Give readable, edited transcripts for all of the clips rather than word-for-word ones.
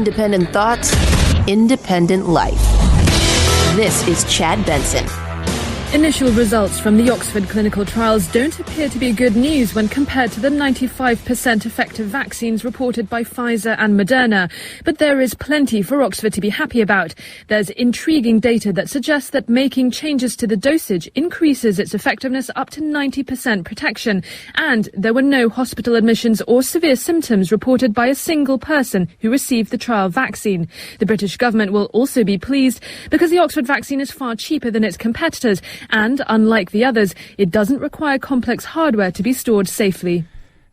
Independent thoughts, independent life. This is Chad Benson. Initial results from the Oxford clinical trials don't appear to be good news when compared to the 95% effective vaccines reported by Pfizer and Moderna. But there is plenty for Oxford to be happy about. There's intriguing data that suggests that making changes to the dosage increases its effectiveness up to 90% protection. And there were no hospital admissions or severe symptoms reported by a single person who received the trial vaccine. The British government will also be pleased because the Oxford vaccine is far cheaper than its competitors. And, unlike the others, it doesn't require complex hardware to be stored safely.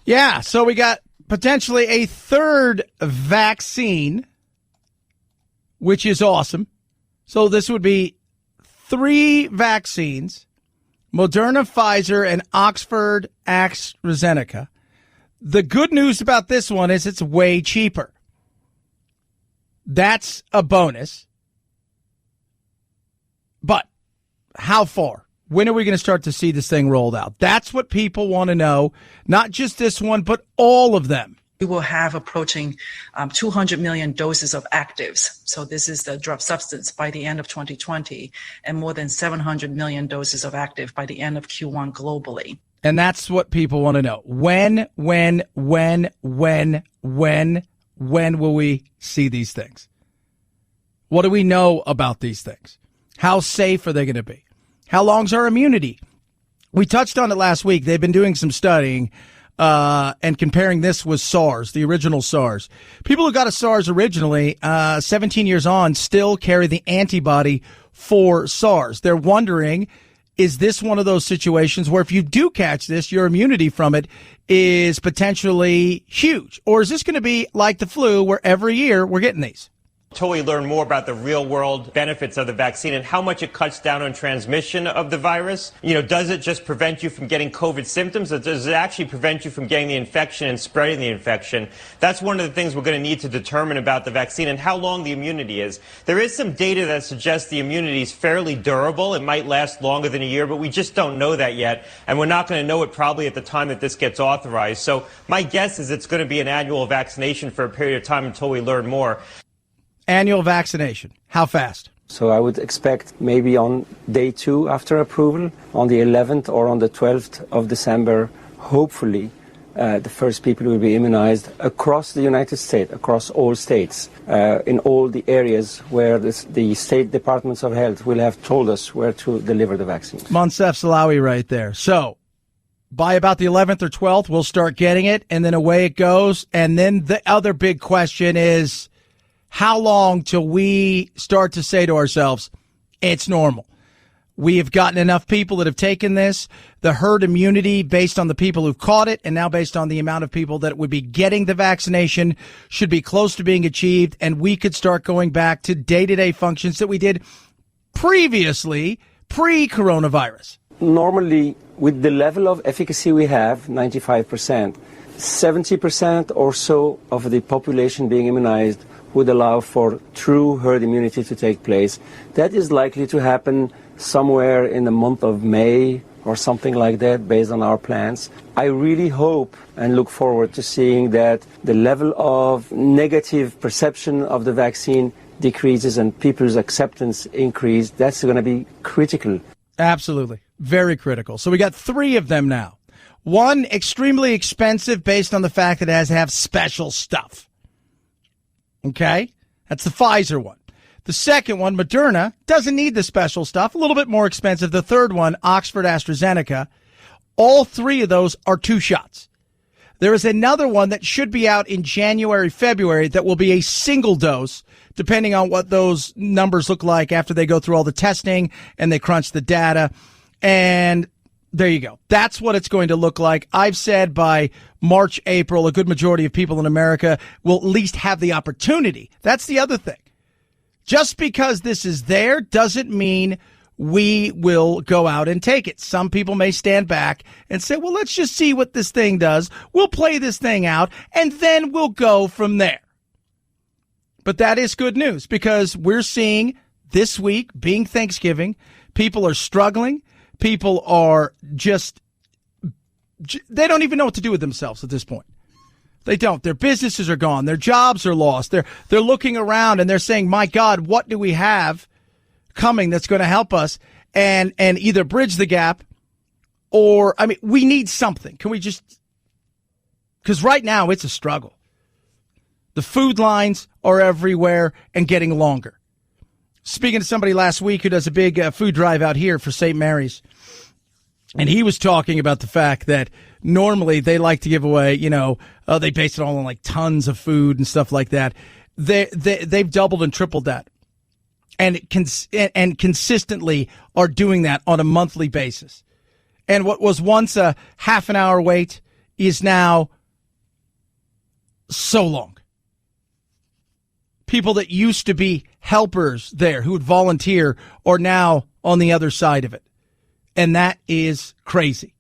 Yeah, so we got potentially a third vaccine, which is awesome. So this would be 3 vaccines, Moderna, Pfizer, and Oxford AstraZeneca. The good news about this one is it's way cheaper. That's a bonus. But how far? When are we going to start to see this thing rolled out? That's what people want to know. Not just this one, but all of them. We will have approaching 200 million doses of actives. So this is the drug substance by the end of 2020, and more than 700 million doses of active by the end of Q1 globally. And that's what people want to know. When will we see these things? What do we know about these things? How safe are they going to be? How long's our immunity? We touched on it last week. They've been doing some studying and comparing this with SARS, the original SARS. People who got a SARS originally, 17 years on, still carry the antibody for SARS. They're wondering, is this one of those situations where if you do catch this, your immunity from it is potentially huge? Or is this going to be like the flu where every year we're getting these? Until we learn more about the real-world benefits of the vaccine and how much it cuts down on transmission of the virus. Does it just prevent you from getting COVID symptoms, or does it actually prevent you from getting the infection and spreading the infection? That's one of the things we're going to need to determine about the vaccine and how long the immunity is. There is some data that suggests the immunity is fairly durable. It might last longer than a year, but we just don't know that yet, and we're not going to know it probably at the time that this gets authorized. So my guess is it's going to be an annual vaccination for a period of time until we learn more. Annual vaccination. How fast? So I would expect maybe on day 2 after approval, on the 11th or on the 12th of December, hopefully the first people will be immunized across the United States, across all states, in all the areas where the state departments of health will have told us where to deliver the vaccines. Moncef Slaoui right there. So by about the 11th or 12th, we'll start getting it, and then away it goes. And then the other big question is, how long till we start to say to ourselves, it's normal? We have gotten enough people that have taken this, the herd immunity based on the people who've caught it, and now based on the amount of people that would be getting the vaccination should be close to being achieved, and we could start going back to day-to-day functions that we did previously, pre-coronavirus. Normally, with the level of efficacy we have, 95%, 70% or so of the population being immunized would allow for true herd immunity to take place. That is likely to happen somewhere in the month of May or something like that based on our plans. I really hope and look forward to seeing that the level of negative perception of the vaccine decreases and people's acceptance increase. That's going to be critical. Absolutely. Very critical. So we got 3 of them now. One, extremely expensive based on the fact that it has to have special stuff. Okay? That's the Pfizer one. The second one, Moderna, doesn't need the special stuff, a little bit more expensive. The third one, Oxford AstraZeneca, all 3 of those are 2 shots. There is another one that should be out in January, February that will be a single dose, depending on what those numbers look like after they go through all the testing and they crunch the data. And there you go. That's what it's going to look like. I've said by March, April, a good majority of people in America will at least have the opportunity. That's the other thing. Just because this is there doesn't mean we will go out and take it. Some people may stand back and say, well, let's just see what this thing does. We'll play this thing out, and then we'll go from there. But that is good news because we're seeing this week, being Thanksgiving, people are struggling. People are just, they don't even know what to do with themselves at this point. They don't. Their businesses are gone. Their jobs are lost. They're looking around and they're saying, my God, what do we have coming that's going to help us and either bridge the gap or, I mean, we need something. Can we just, because right now it's a struggle. The food lines are everywhere and getting longer. Speaking to somebody last week who does a big food drive out here for St. Mary's, and he was talking about the fact that normally they like to give away, they base it all on like tons of food and stuff like that. They've doubled and tripled that, and consistently are doing that on a monthly basis. And what was once a half an hour wait is now so long. People that used to be helpers there who would volunteer are now on the other side of it. And that is crazy.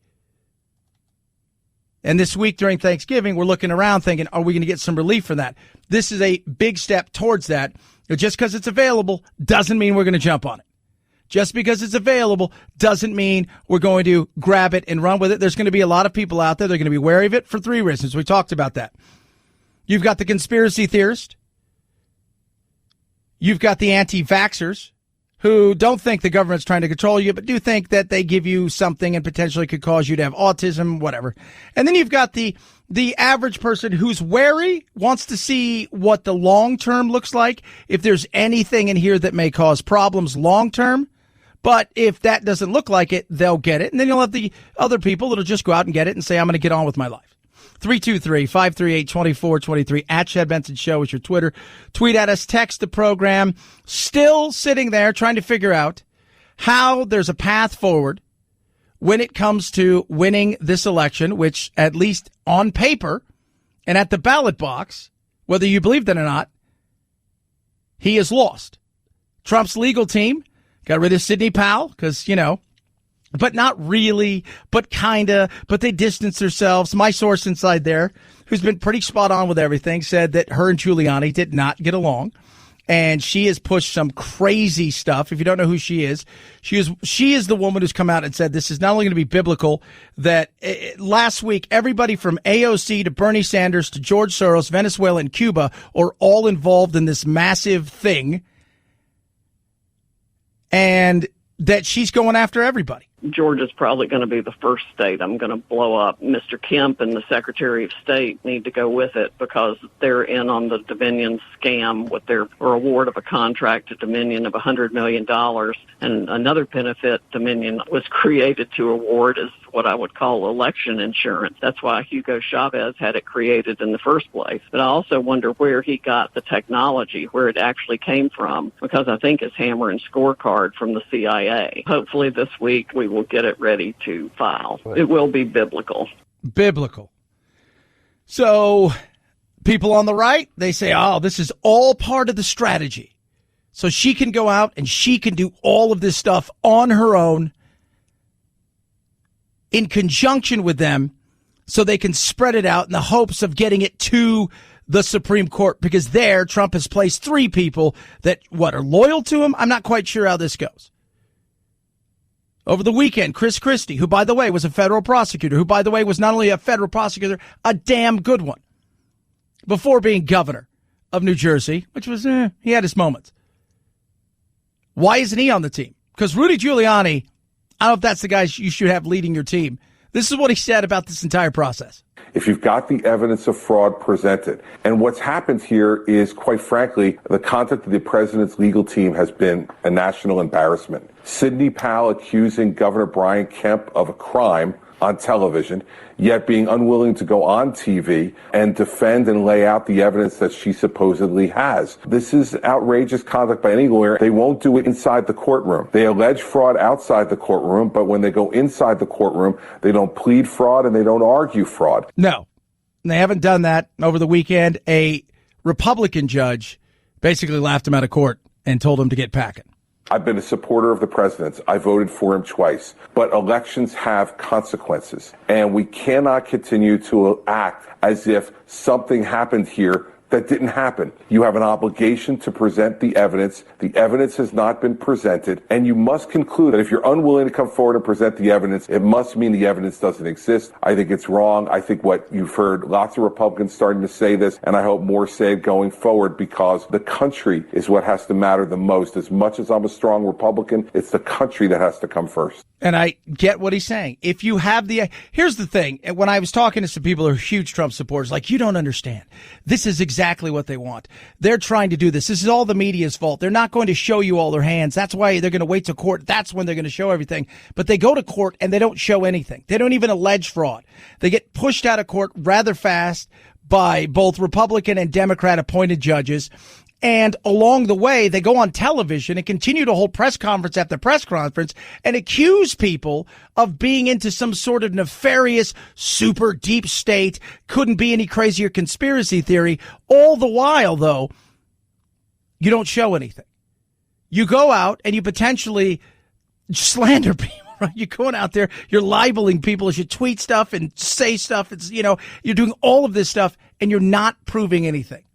And this week during Thanksgiving, we're looking around thinking, are we going to get some relief from that? This is a big step towards that. Just because it's available doesn't mean we're going to jump on it. Just because it's available doesn't mean we're going to grab it and run with it. There's going to be a lot of people out there. They're going to be wary of it for 3 reasons. We talked about that. You've got the conspiracy theorist. You've got the anti-vaxxers who don't think the government's trying to control you, but do think that they give you something and potentially could cause you to have autism, whatever. And then you've got the average person who's wary, wants to see what the long term looks like, if there's anything in here that may cause problems long term. But if that doesn't look like it, they'll get it. And then you'll have the other people that'll just go out and get it and say, I'm going to get on with my life. 323-538-2423 at Chad Benson Show is your Twitter. Tweet at us, text the program. Still sitting there trying to figure out how there's a path forward when it comes to winning this election, which at least on paper and at the ballot box, whether you believe that or not, he has lost. Trump's legal team got rid of Sidney Powell because, but not really, but kinda, but they distanced themselves. My source inside there, who's been pretty spot on with everything, said that her and Giuliani did not get along. And she has pushed some crazy stuff. If you don't know who she is the woman who's come out and said this is not only going to be biblical, that last week, everybody from AOC to Bernie Sanders to George Soros, Venezuela and Cuba are all involved in this massive thing. And that she's going after everybody. Georgia's probably going to be the first state I'm going to blow up. Mr. Kemp and the Secretary of State need to go with it because they're in on the Dominion scam with their award of a contract to Dominion of $100 million. And another benefit Dominion was created to award is what I would call election insurance. That's why Hugo Chavez had it created in the first place. But I also wonder where he got the technology, where it actually came from, because I think it's hammer and scorecard from the CIA. Hopefully this week we will get it ready to file. It will be biblical. Biblical. So people on the right, they say, oh, this is all part of the strategy. So she can go out and she can do all of this stuff on her own in conjunction with them so they can spread it out in the hopes of getting it to the Supreme Court, because there Trump has placed 3 people that, are loyal to him? I'm not quite sure how this goes. Over the weekend, Chris Christie, who, by the way, was a federal prosecutor, who, by the way, was not only a federal prosecutor, a damn good one, before being governor of New Jersey, which was, he had his moments. Why isn't he on the team? Because Rudy Giuliani, I don't know if that's the guy you should have leading your team. This is what he said about this entire process. If you've got the evidence of fraud presented, and what's happened here is, quite frankly, the conduct of the president's legal team has been a national embarrassment. Sidney Powell accusing Governor Brian Kemp of a crime on television, yet being unwilling to go on TV and defend and lay out the evidence that she supposedly has. This is outrageous conduct by any lawyer. They won't do it inside the courtroom. They allege fraud outside the courtroom, but when they go inside the courtroom, they don't plead fraud and they don't argue fraud. No, they haven't done that. Over the weekend, a Republican judge basically laughed him out of court and told him to get packing. I've been a supporter of the president's. I voted for him twice. But elections have consequences. And we cannot continue to act as if something happened here that didn't happen. You have an obligation to present the evidence. The evidence has not been presented, and you must conclude that if you're unwilling to come forward and present the evidence, it must mean the evidence doesn't exist. I think it's wrong. I think what you've heard lots of Republicans starting to say this, and I hope more say it going forward, because the country is what has to matter the most. As much as I'm a strong Republican, it's the country that has to come first. And I get what he's saying. If you have here's the thing. When I was talking to some people who are huge Trump supporters, like, you don't understand. This is exactly what they want. They're trying to do this. This is all the media's fault. They're not going to show you all their hands. That's why they're going to wait to court. That's when they're going to show everything. But they go to court and they don't show anything. They don't even allege fraud. They get pushed out of court rather fast by both Republican and Democrat appointed judges. And along the way, they go on television and continue to hold press conference after press conference and accuse people of being into some sort of nefarious, super deep state, couldn't be any crazier conspiracy theory. All the while, though, you don't show anything. You go out and you potentially slander people. Right? You're going out there, you're libeling people as you tweet stuff and say stuff. It's, you're doing all of this stuff and you're not proving anything.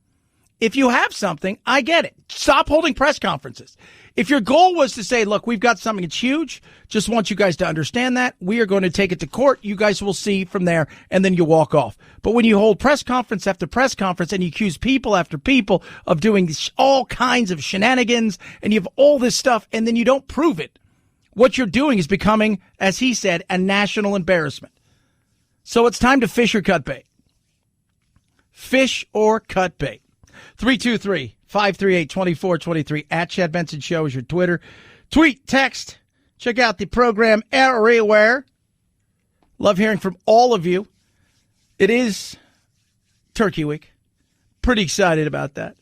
If you have something, I get it. Stop holding press conferences. If your goal was to say, look, we've got something, it's huge, just want you guys to understand that. We are going to take it to court. You guys will see from there, and then you walk off. But when you hold press conference after press conference and you accuse people after people of doing all kinds of shenanigans and you have all this stuff and then you don't prove it, what you're doing is becoming, as he said, a national embarrassment. So it's time to fish or cut bait. Fish or cut bait. 323-538-2423 at Chad Benson Show is your Twitter. Tweet, text. Check out the program everywhere. Love hearing from all of you. It is Turkey Week. Pretty excited about that.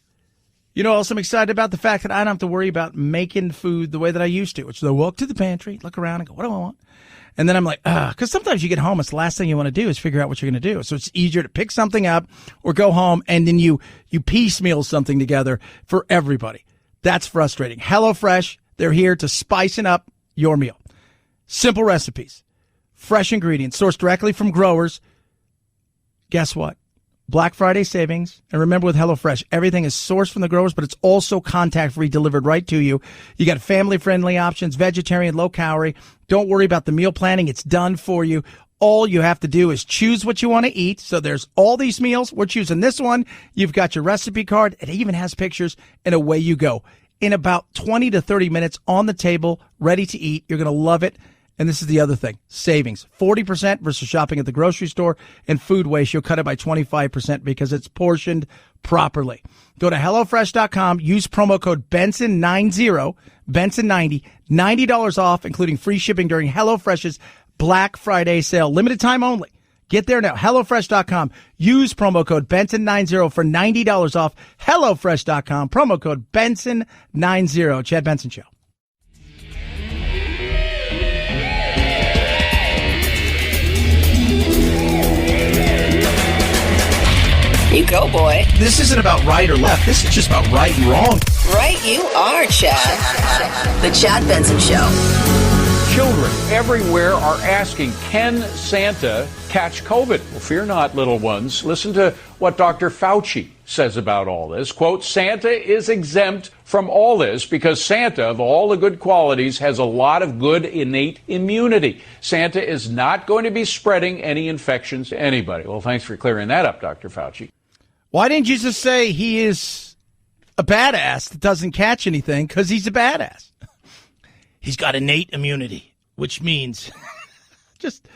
You know, also I'm excited about the fact that I don't have to worry about making food the way that I used to, which is I walk to the pantry, look around and go, what do I want? And then I'm like, because sometimes you get home, it's the last thing you want to do is figure out what you're going to do. So it's easier to pick something up or go home and then you piecemeal something together for everybody. That's frustrating. HelloFresh, they're here to spicing up your meal. Simple recipes, fresh ingredients, sourced directly from growers. Guess what? Black Friday savings. And remember, with HelloFresh, everything is sourced from the growers, but it's also contact-free, delivered right to you. You got family-friendly options, vegetarian, low-calorie. Don't worry about the meal planning. It's done for you. All you have to do is choose what you want to eat. So there's all these meals. We're choosing this one. You've got your recipe card. It even has pictures, and away you go. In about 20 to 30 minutes on the table, ready to eat. You're going to love it. And this is the other thing. Savings. 40% versus shopping at the grocery store. And food waste, you'll cut it by 25% because it's portioned properly. Go to HelloFresh.com. Use promo code Benson90, Benson90, $90 off, including free shipping during HelloFresh's Black Friday sale. Limited time only. Get there now. HelloFresh.com. Use promo code Benson90 for $90 off. HelloFresh.com. Promo code Benson90. Chad Benson Show. You go, boy. This isn't about right or left. This is just about right and wrong. Right you are, Chad. The Chad Benson Show. Children everywhere are asking, can Santa catch COVID? Well, fear not, little ones. Listen to what Dr. Fauci says about all this. Quote, Santa is exempt from all this because Santa, of all the good qualities, has a lot of good innate immunity. Santa is not going to be spreading any infections to anybody. Well, thanks for clearing that up, Dr. Fauci. Why didn't you just say he is a badass that doesn't catch anything because he's a badass? He's got innate immunity, which means just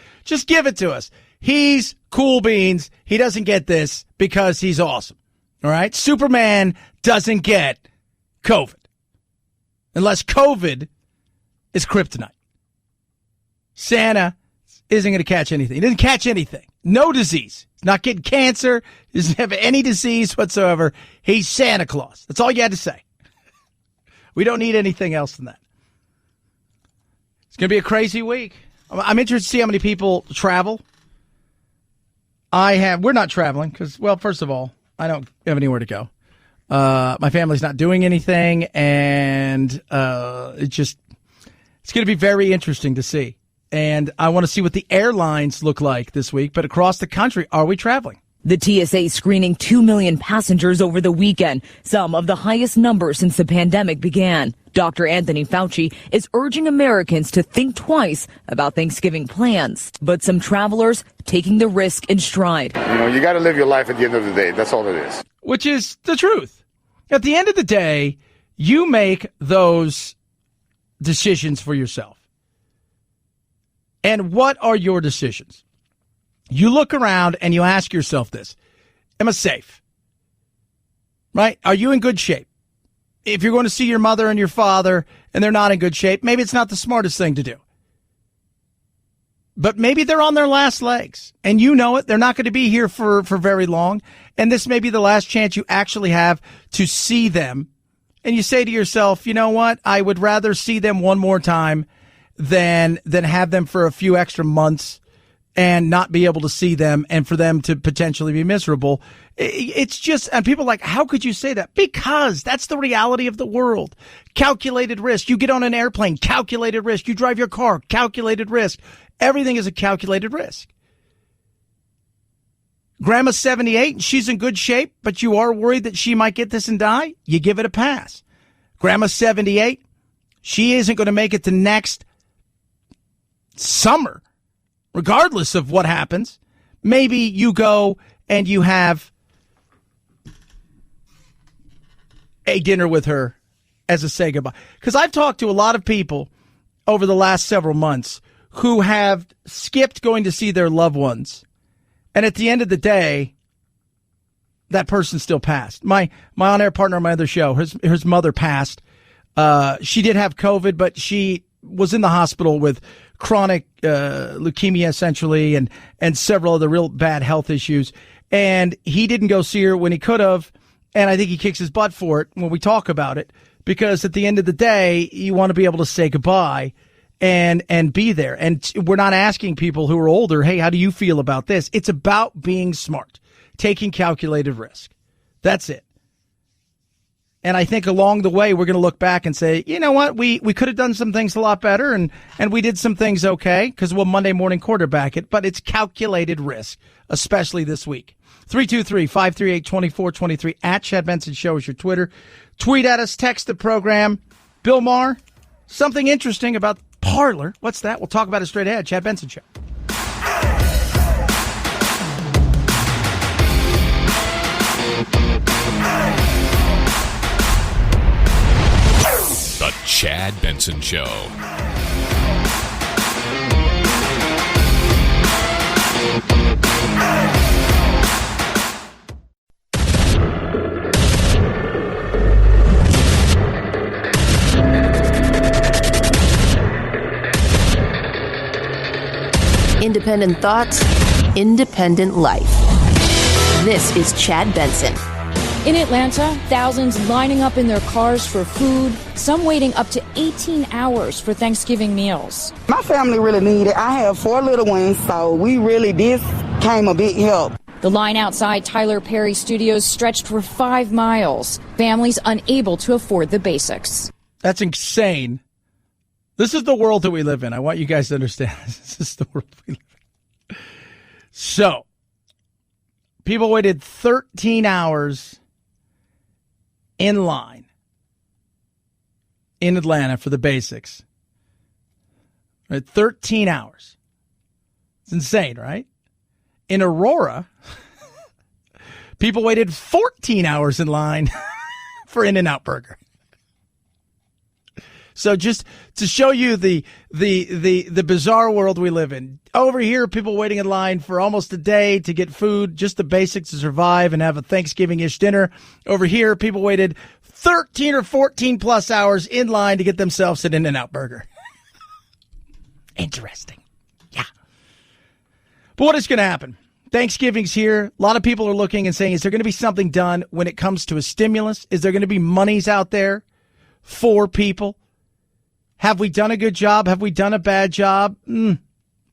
give it to us. He's cool beans. He doesn't get this because he's awesome. All right? Superman doesn't get COVID unless COVID is kryptonite. Santa isn't going to catch anything. He doesn't catch anything. No disease. He's not getting cancer. He doesn't have any disease whatsoever. He's Santa Claus. That's all you had to say. We don't need anything else than that. It's going to be a crazy week. I'm interested to see how many people travel. We're not traveling because, well, first of all, I don't have anywhere to go. My family's not doing anything, and it's going to be very interesting to see. And I want to see what the airlines look like this week. But across the country, are we traveling? The TSA screening 2 million passengers over the weekend, some of the highest numbers since the pandemic began. Dr. Anthony Fauci is urging Americans to think twice about Thanksgiving plans, but some travelers taking the risk in stride. You got to live your life at the end of the day. That's all it is. Which is the truth. At the end of the day, you make those decisions for yourself. And what are your decisions? You look around and you ask yourself this: am I safe? Right? Are you in good shape? If you're going to see your mother and your father and they're not in good shape, maybe it's not the smartest thing to do. But maybe they're on their last legs and you know it. They're not going to be here for very long. And this may be the last chance you actually have to see them. And you say to yourself, you know what? I would rather see them one more time than have them for a few extra months and not be able to see them and for them to potentially be miserable. It's just, and people are like, how could you say that? Because that's the reality of the world. Calculated risk. You get on an airplane, calculated risk. You drive your car, calculated risk. Everything is a calculated risk. Grandma's 78 and she's in good shape, but you are worried that she might get this and die. You give it a pass. Grandma's 78. She isn't going to make it to next summer. Regardless of what happens, maybe you go and you have a dinner with her as a say goodbye. Because I've talked to a lot of people over the last several months who have skipped going to see their loved ones. And at the end of the day, that person still passed. My on-air partner on my other show, his mother passed. She did have COVID, but she was in the hospital with chronic leukemia, essentially, and several other real bad health issues. And he didn't go see her when he could have. And I think he kicks his butt for it when we talk about it, because at the end of the day, you want to be able to say goodbye and be there. And we're not asking people who are older, hey, how do you feel about this? It's about being smart, taking calculated risk. That's it. And I think along the way, we're going to look back and say, you know what, we could have done some things a lot better, and we did some things okay, because we'll Monday morning quarterback it, but it's calculated risk, especially this week. 323-538-2423 at Chad Benson Show is your Twitter. Tweet at us, text the program. Bill Maher, something interesting about Parler. What's that? We'll talk about it straight ahead. Chad Benson Show. The Chad Benson Show. Independent thoughts, independent life. This is Chad Benson. In Atlanta, thousands lining up in their cars for food, some waiting up to 18 hours for Thanksgiving meals. My family really need it. I have 4 little ones, so this came a big help. The line outside Tyler Perry Studios stretched for 5 miles. Families unable to afford the basics. That's insane. This is the world that we live in. I want you guys to understand. This is the world we live in. So, people waited 13 hours in line in Atlanta for the basics. Right, 13 hours. It's insane, right? In Aurora, people waited 14 hours in line for In-N-Out Burger. So just to show you the bizarre world we live in. Over here, people waiting in line for almost a day to get food, just the basics to survive and have a Thanksgiving-ish dinner. Over here, people waited 13 or 14 plus hours in line to get themselves an In-N-Out Burger. Interesting. Yeah. But what is going to happen? Thanksgiving's here. A lot of people are looking and saying, is there going to be something done when it comes to a stimulus? Is there going to be monies out there for people? Have we done a good job? Have we done a bad job?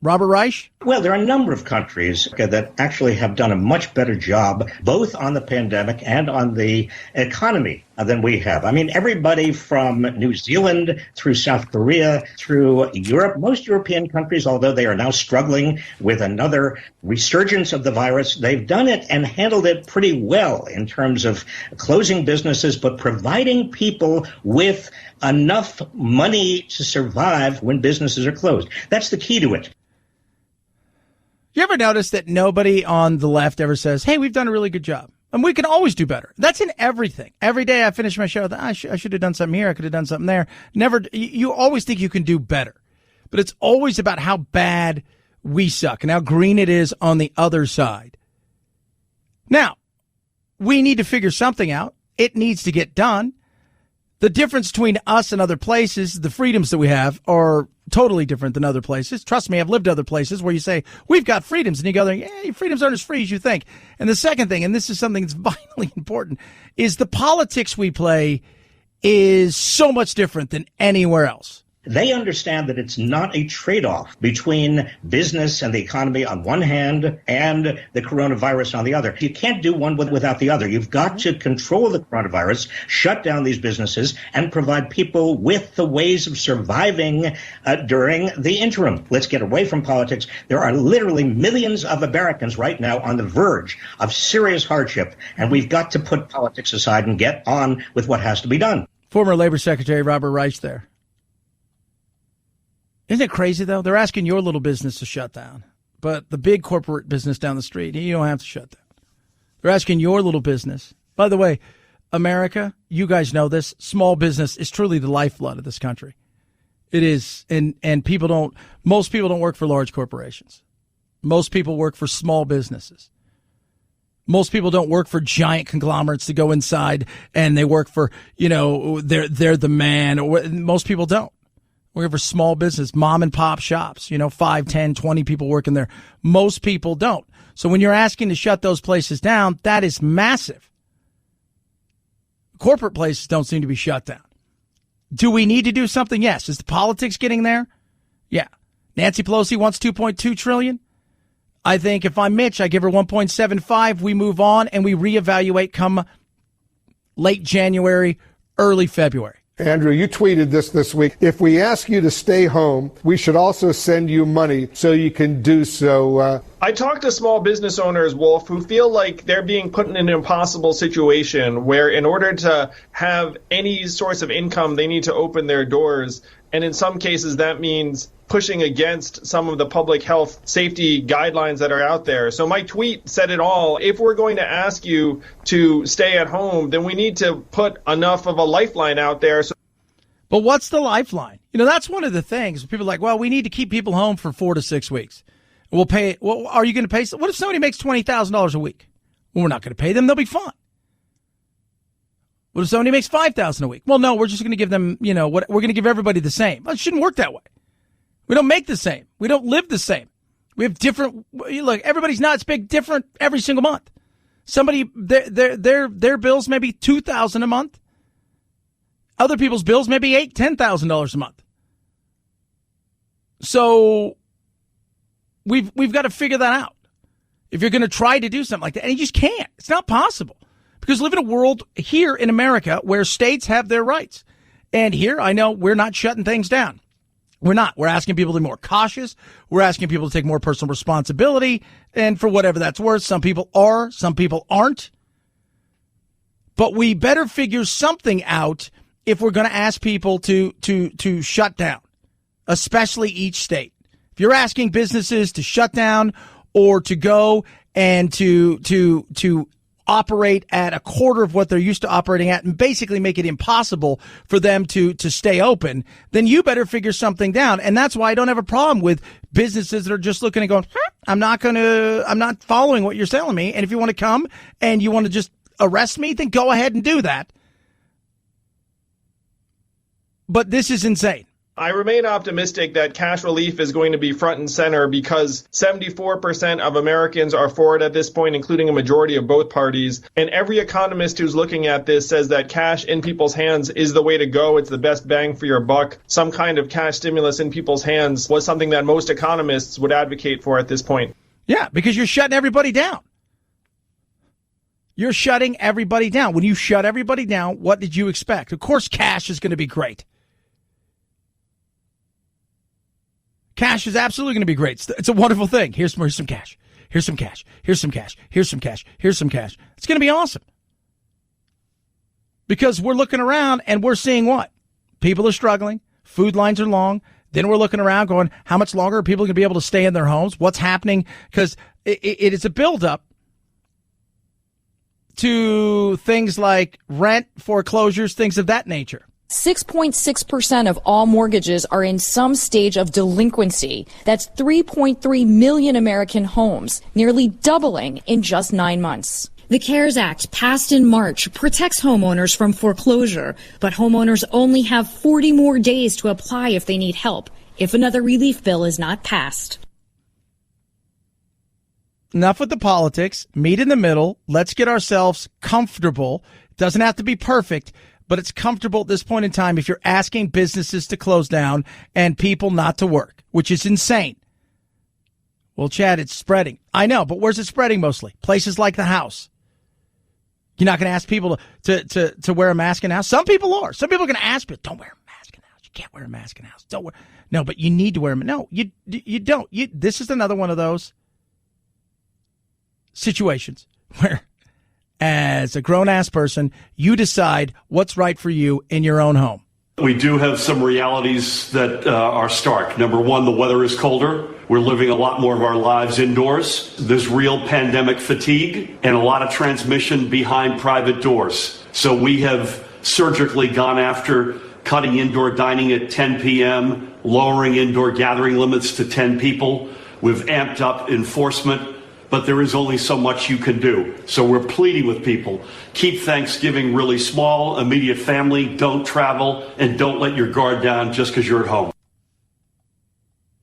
Robert Reich, Well, there are a number of countries that actually have done a much better job, both on the pandemic and on the economy than we have. I mean, everybody from New Zealand through South Korea through Europe, most European countries, although they are now struggling with another resurgence of the virus, they've done it and handled it pretty well in terms of closing businesses, but providing people with enough money to survive when businesses are closed. That's the key to it. You ever notice that nobody on the left ever says, hey, we've done a really good job and we can always do better? That's in everything. Every day I finish my show with, I should have done something here. I could have done something there. Never. You always think you can do better, but it's always about how bad we suck and how green it is on the other side. Now, we need to figure something out. It needs to get done. The difference between us and other places, the freedoms that we have are totally different than other places. Trust me, I've lived other places where you say, we've got freedoms. And you go there, yeah, your freedoms aren't as free as you think. And the second thing, and this is something that's vitally important, is the politics we play is so much different than anywhere else. They understand that it's not a trade-off between business and the economy on one hand and the coronavirus on the other. You can't do one without the other. You've got to control the coronavirus, shut down these businesses, and provide people with the ways of surviving during the interim. Let's get away from politics. There are literally millions of Americans right now on the verge of serious hardship, and we've got to put politics aside and get on with what has to be done. Former Labor Secretary Robert Reich there. Isn't it crazy, though? They're asking your little business to shut down, but the big corporate business down the street, you don't have to shut down. They're asking your little business. By the way, America, you guys know this, small business is truly the lifeblood of this country. It is, and most people don't work for large corporations. Most people work for small businesses. Most people don't work for giant conglomerates to go inside and they work for, they're the man. Most people don't. Working for small business, mom and pop shops, 5, 10, 20 people working there. Most people don't. So when you're asking to shut those places down, that is massive. Corporate places don't seem to be shut down. Do we need to do something? Yes. Is the politics getting there? Yeah. Nancy Pelosi wants $2.2 trillion. I think if I'm Mitch, I give her 1.75. We move on and we reevaluate come late January, early February. Andrew, you tweeted this week. If we ask you to stay home, we should also send you money so you can do so. I talked to small business owners, Wolf, who feel like they're being put in an impossible situation where in order to have any source of income, they need to open their doors. And in some cases, that means pushing against some of the public health safety guidelines that are out there. So my tweet said it all. If we're going to ask you to stay at home, then we need to put enough of a lifeline out there. But what's the lifeline? That's one of the things. People are like, well, we need to keep people home for 4 to 6 weeks. We'll pay. Well, are you going to pay? What if somebody makes $20,000 a week? Well, we're not going to pay them. They'll be fine. What if somebody makes $5,000 a week? Well, no, we're just going to give them, we're going to give everybody the same. Well, it shouldn't work that way. We don't make the same. We don't live the same. We have different. Look, everybody's not big different every single month. Somebody their bills may be $2,000 a month. Other people's bills may be $10,000 a month. So we've got to figure that out. If you're going to try to do something like that, and you just can't. It's not possible because we live in a world here in America where states have their rights, and here I know we're not shutting things down. We're not. We're asking people to be more cautious. We're asking people to take more personal responsibility. And for whatever that's worth, some people are, some people aren't. But we better figure something out if we're going to ask people to shut down, especially each state. If you're asking businesses to shut down or to go and to operate at a quarter of what they're used to operating at and basically make it impossible for them to stay open, then you better figure something down. And that's why I don't have a problem with businesses that are just looking and going, I'm not following what you're telling me. And if you want to come and you want to just arrest me, then go ahead and do that. But this is insane. I remain optimistic that cash relief is going to be front and center because 74% of Americans are for it at this point, including a majority of both parties. And every economist who's looking at this says that cash in people's hands is the way to go. It's the best bang for your buck. Some kind of cash stimulus in people's hands was something that most economists would advocate for at this point. Yeah, because you're shutting everybody down. You're shutting everybody down. When you shut everybody down, what did you expect? Of course, cash is going to be great. Cash is absolutely going to be great. It's a wonderful thing. Here's some cash. Here's some cash. Here's some cash. Here's some cash. Here's some cash. It's going to be awesome. Because we're looking around and we're seeing what? People are struggling. Food lines are long. Then we're looking around going, how much longer are people going to be able to stay in their homes? What's happening? Because it is a buildup to things like rent, foreclosures, things of that nature. 6.6% of all mortgages are in some stage of delinquency. That's 3.3 million American homes, nearly doubling in just 9 months. The CARES Act, passed in March, protects homeowners from foreclosure, but homeowners only have 40 more days to apply if they need help, if another relief bill is not passed. Enough with the politics. Meet in the middle. Let's get ourselves comfortable. Doesn't have to be perfect, but it's comfortable at this point in time if you're asking businesses to close down and people not to work, which is insane. Well, Chad, it's spreading. I know, but where's it spreading mostly? Places like the house. You're not going to ask people to wear a mask in the house? Some people are. Some people are going to ask people, don't wear a mask in the house. You can't wear a mask in the house. Don't wear. No, but you need to wear them. No, you don't. This is another one of those situations where, as a grown-ass person, you decide what's right for you in your own home. We do have some realities that are stark. Number one, the weather is colder. We're living a lot more of our lives indoors. There's real pandemic fatigue and a lot of transmission behind private doors. So we have surgically gone after cutting indoor dining at 10 p.m., lowering indoor gathering limits to 10 people. We've amped up enforcement. But there is only so much you can do. So we're pleading with people. Keep Thanksgiving really small, immediate family, don't travel, and don't let your guard down just because you're at home.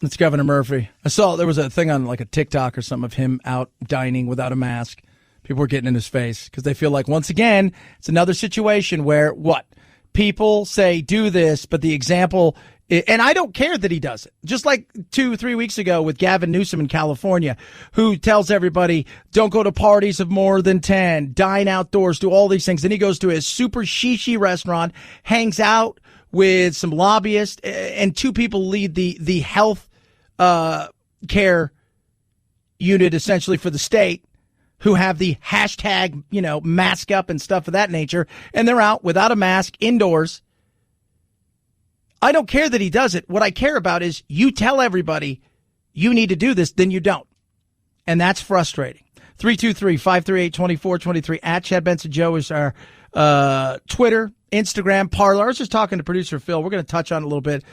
It's Governor Murphy. I saw there was a thing on like a TikTok or something of him out dining without a mask. People were getting in his face because they feel like, once again, it's another situation where what? People say do this, but the example, and I don't care that he does it. Just like 2-3 weeks ago with Gavin Newsom in California, who tells everybody, don't go to parties of more than 10, dine outdoors, do all these things. Then he goes to his super shishi restaurant, hangs out with some lobbyists, and 2 people lead the health care unit essentially for the state, who have the hashtag, mask up and stuff of that nature, and they're out without a mask indoors. I don't care that he does it. What I care about is you tell everybody you need to do this, then you don't. And that's frustrating. 323-538-2423 at Chad Benson Joe is our Twitter, Instagram, Parler. I was just talking to producer Phil. We're going to touch on it a little bit.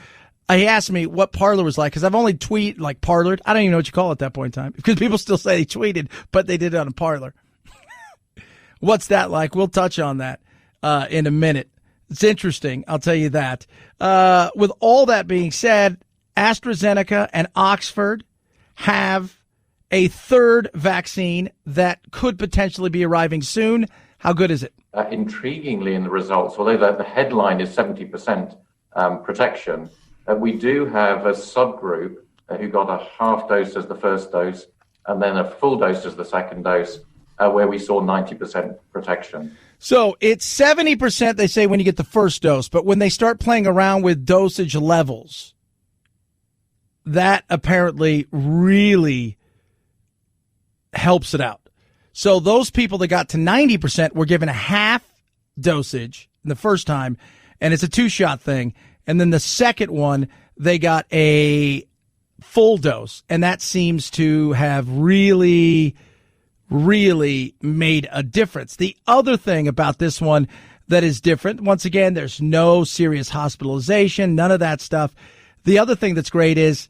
He asked me what Parler was like because I've only parlered. I don't even know what you call it at that point in time because people still say they tweeted, but they did it on a Parler. What's that like? We'll touch on that in a minute. It's interesting. I'll tell you that. With all that being said, AstraZeneca and Oxford have a third vaccine that could potentially be arriving soon. How good is it? Intriguingly in the results, although the headline is 70% protection, we do have a subgroup who got a half dose as the first dose and then a full dose as the second dose, where we saw 90% protection. So it's 70%, they say, when you get the first dose. But when they start playing around with dosage levels, that apparently really helps it out. So those people that got to 90% were given a half dosage the first time, and it's a 2-shot thing. And then the second one, they got a full dose. And that seems to have really made a difference. The other thing about this one that is different, once again, there's no serious hospitalization, none of that stuff. The other thing that's great is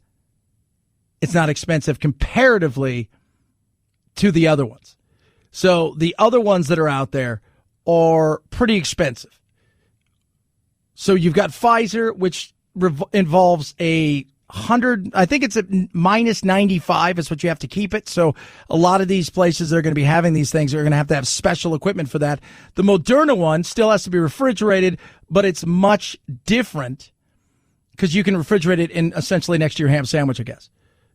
it's not expensive comparatively to the other ones. So the other ones that are out there are pretty expensive. So you've got Pfizer, which involves a 100, I think it's a minus 95 is what you have to keep it. So a lot of these places that are going to be having these things are going to have special equipment for that. The Moderna one still has to be refrigerated, but it's much different because you can refrigerate it in essentially next to your ham sandwich, I guess,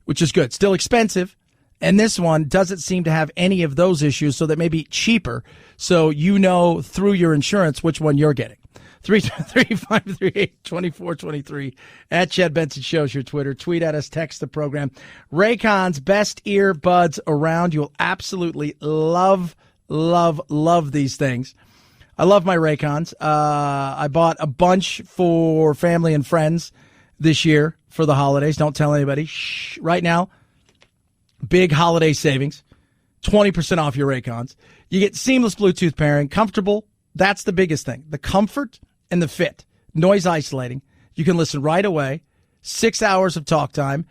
which is good. Still expensive. And this one doesn't seem to have any of those issues, so that may be cheaper. So you know through your insurance which one you're getting. 323-538-2423 at Chad Benson Show's your Twitter. Tweet at us, text the program. Raycon's best earbuds around. You'll absolutely love these things. I love my Raycons. I bought a bunch for family and friends this year for the holidays. Don't tell anybody. Shh. Right now, big holiday savings. 20% off your Raycons. You get seamless Bluetooth pairing. Comfortable. That's the biggest thing. The comfort and the fit. Noise isolating. You can listen right away. 6 hours of talk time.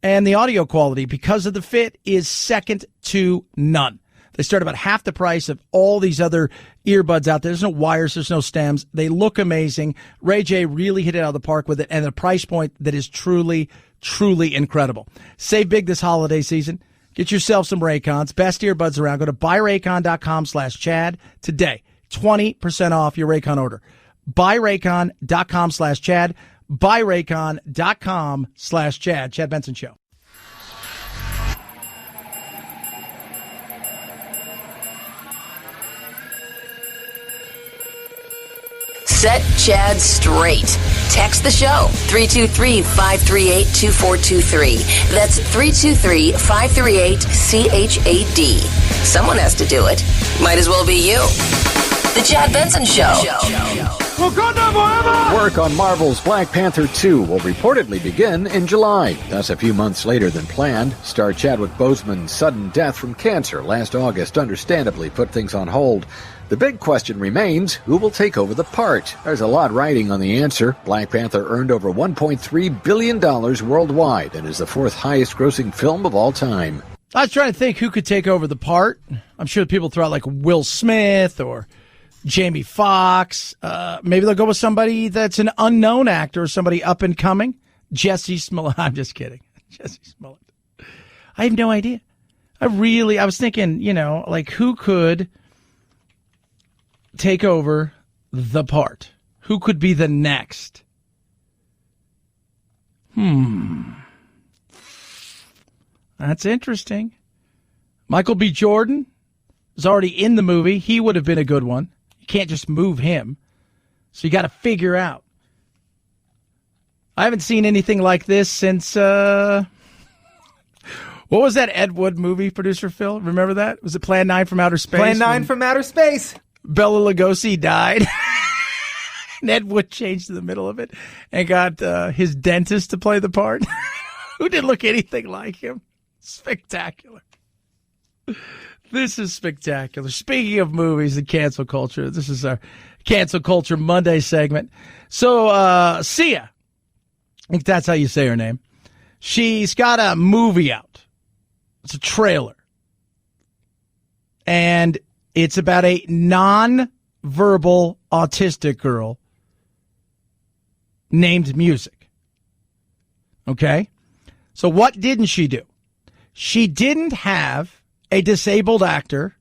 And the audio quality, because of the fit, is second to none. They start about half the price of all these other earbuds out there. There's no wires. There's no stems. They look amazing. Ray J really hit it out of the park with it, and a price point that is truly, truly incredible. Save big this holiday season. Get yourself some Raycons. Best earbuds around. Go to buyraycon.com/Chad today. 20% off your Raycon order. Buyraycon.com/Chad. Buyraycon.com/Chad. Chad Benson Show. Set Chad straight. Text the show, 323-538-2423. That's 323-538-CHAD. Someone has to do it. Might as well be you. The Chad Benson Show. Work on Marvel's Black Panther 2 will reportedly begin in July. That's a few months later than planned. Star Chadwick Boseman's sudden death from cancer last August understandably put things on hold. The big question remains, who will take over the part? There's a lot riding on the answer. Black Panther earned over $1.3 billion worldwide and is the fourth highest grossing film of all time. I was trying to think who could take over the part. I'm sure people throw out like Will Smith or Jamie Foxx. Maybe they'll go with somebody that's an unknown actor or somebody up and coming. Jesse Smollett. I'm just kidding. Jesse Smollett. I have no idea. I was thinking, like who could take over the part? Who could be the next? That's interesting. Michael B. Jordan is already in the movie. He would have been a good one. You can't just move him. So you got to figure out. I haven't seen anything like this since, what was that Ed Wood movie, producer Phil? Remember that? Was it Plan 9 from Outer Space? Plan 9 from Outer Space. Bela Lugosi died. And Ed Wood changed in the middle of it and got his dentist to play the part. Who didn't look anything like him. Spectacular. This is spectacular. Speaking of movies and cancel culture, this is our Cancel Culture Monday segment. So, Sia, I think that's how you say her name. She's got a movie out. It's a trailer. And it's about a non-verbal autistic girl named Music. Okay? So what didn't she do? She didn't have a disabled actor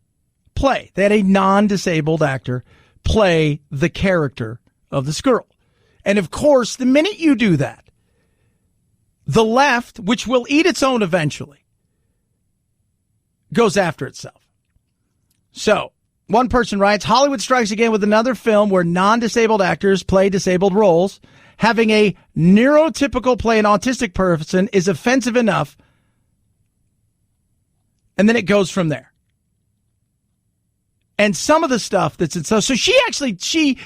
play. They had a non-disabled actor play the character of this girl. And of course, the minute you do that, the left, which will eat its own eventually, goes after itself. So, one person writes, Hollywood strikes again with another film where non-disabled actors play disabled roles. Having a neurotypical play an autistic person is offensive enough. And then it goes from there. And some of the stuff that's so she actually she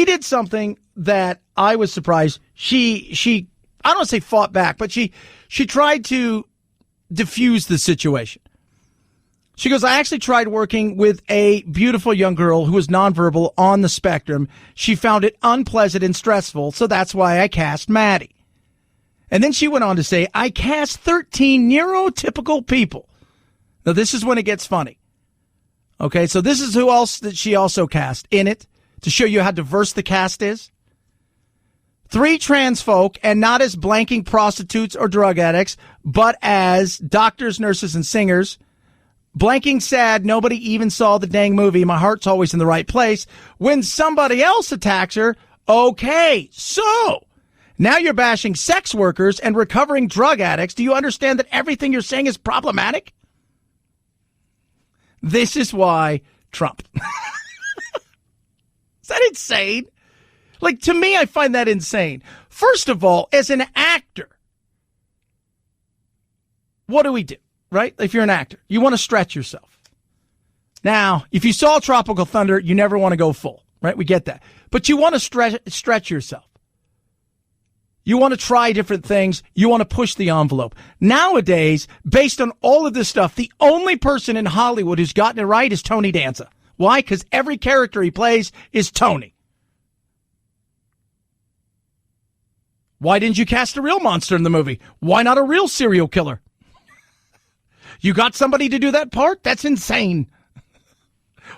did something that I was surprised. She I don't want to say fought back, but she tried to diffuse the situation. She goes, I actually tried working with a beautiful young girl who was nonverbal on the spectrum. She found it unpleasant and stressful, so that's why I cast Maddie. And then she went on to say, I cast 13 neurotypical people. Now, this is when it gets funny. Okay, so this is who else that she also cast in it to show you how diverse the cast is. 3 trans folk, and not as blanking prostitutes or drug addicts, but as doctors, nurses, and singers. Blanking sad, nobody even saw the dang movie. My heart's always in the right place. When somebody else attacks her, okay, so now you're bashing sex workers and recovering drug addicts. Do you understand that everything you're saying is problematic? This is why Trump. Is that insane? Like, to me, I find that insane. First of all, as an actor, what do we do, right? If you're an actor, you want to stretch yourself. Now, if you saw Tropical Thunder, you never want to go full, right? We get that. But you want to stretch yourself. You want to try different things. You want to push the envelope. Nowadays, based on all of this stuff, the only person in Hollywood who's gotten it right is Tony Danza. Why? Because every character he plays is Tony. Why didn't you cast a real monster in the movie? Why not a real serial killer? You got somebody to do that part? That's insane.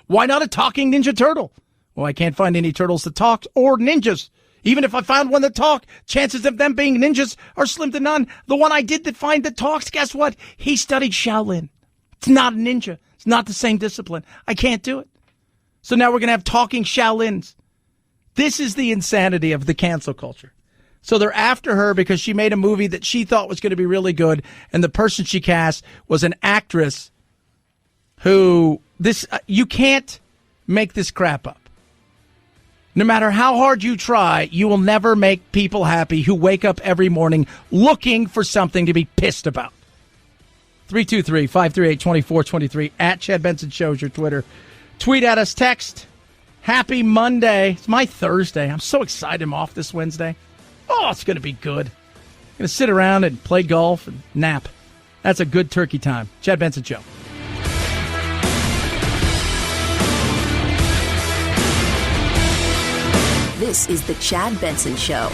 Why not a talking Ninja Turtle? Well, I can't find any turtles that talk or ninjas. Even if I found one that talked, chances of them being ninjas are slim to none. The one I did find that talks, guess what? He studied Shaolin. It's not a ninja. It's not the same discipline. I can't do it. So now we're going to have talking Shaolins. This is the insanity of the cancel culture. So they're after her because she made a movie that she thought was going to be really good, and the person she cast was an actress who you can't make this crap up. No matter how hard you try, you will never make people happy who wake up every morning looking for something to be pissed about. 323-538-2423 at Chad Benson Show is your Twitter. Tweet at us, text. Happy Monday. It's my Thursday. I'm so excited I'm off this Wednesday. Oh, it's going to be good. I'm going to sit around and play golf and nap. That's a good turkey time. Chad Benson Show. This is the Chad Benson Show.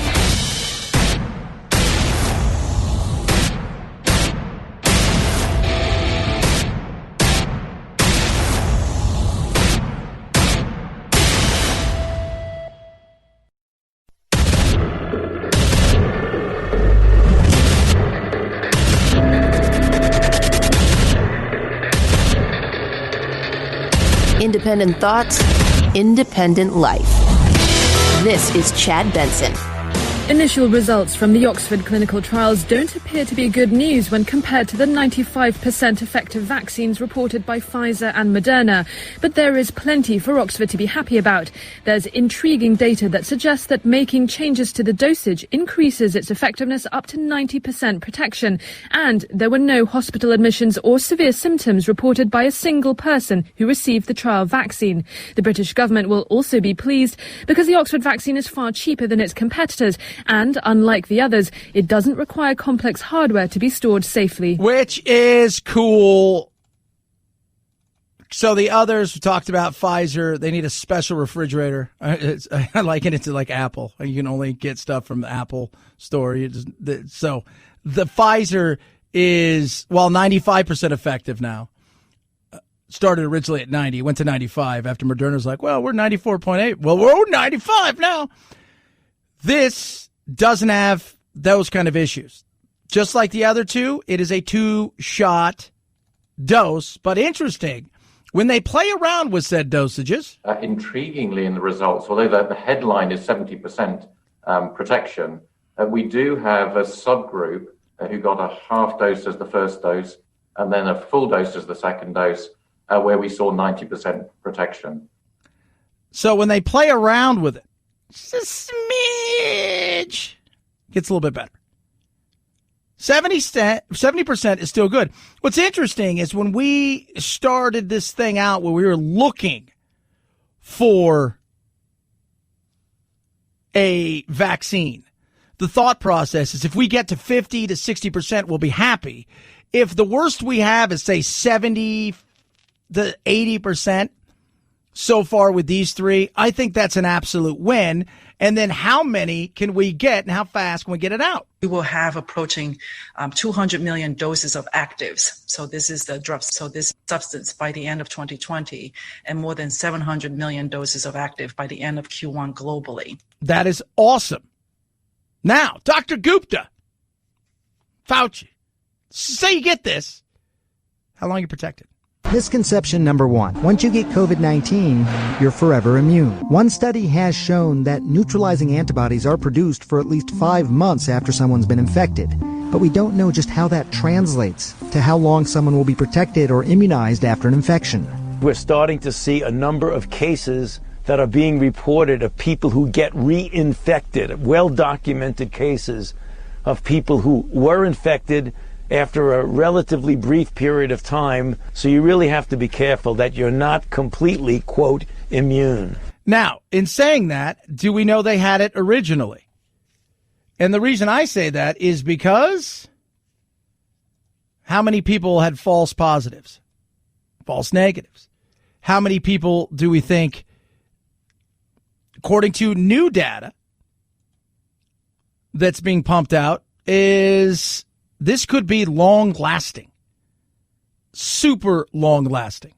Independent thoughts, independent life. This is Chad Benson. Initial results from the Oxford clinical trials don't appear to be good news when compared to the 95% effective vaccines reported by Pfizer and Moderna. But there is plenty for Oxford to be happy about. There's intriguing data that suggests that making changes to the dosage increases its effectiveness up to 90% protection. And there were no hospital admissions or severe symptoms reported by a single person who received the trial vaccine. The British government will also be pleased because the Oxford vaccine is far cheaper than its competitors. And, unlike the others, it doesn't require complex hardware to be stored safely. Which is cool. So the others, we talked about Pfizer, they need a special refrigerator. I liken it to like Apple. You can only get stuff from the Apple store. So the Pfizer is, 95% effective now. Started originally at 90, went to 95 after Moderna's like, well, we're 94.8. Well, we're 95 now. This doesn't have those kind of issues. Just like the other two, it is a 2-shot dose. But interesting, when they play around with said dosages. Intriguingly in the results, although the headline is 70% protection, we do have a subgroup who got a half dose as the first dose and then a full dose as the second dose, where we saw 90% protection. So when they play around with it, just a smidge, gets a little bit better. 70% is still good. What's interesting is when we started this thing out where we were looking for a vaccine, the thought process is if we get to 50 to 60%, we'll be happy. If the worst we have is, say, 70 to 80%, so far with these three, I think that's an absolute win. And then how many can we get and how fast can we get it out? We will have approaching 200 million doses of actives. So this is the drug. So this substance by the end of 2020 and more than 700 million doses of active by the end of Q1 globally. That is awesome. Now, Dr. Gupta, Fauci, say you get this. How long are you protected? Misconception number one. Once you get COVID-19, you're forever immune. One study has shown that neutralizing antibodies are produced for at least 5 months after someone's been infected. But we don't know just how that translates to how long someone will be protected or immunized after an infection. We're starting to see a number of cases that are being reported of people who get reinfected, well-documented cases of people who were infected after a relatively brief period of time. So you really have to be careful that you're not completely, quote, immune. Now, in saying that, do we know they had it originally? And the reason I say that is because how many people had false positives, false negatives? How many people do we think, according to new data that's being pumped out, is this could be long-lasting, super long-lasting.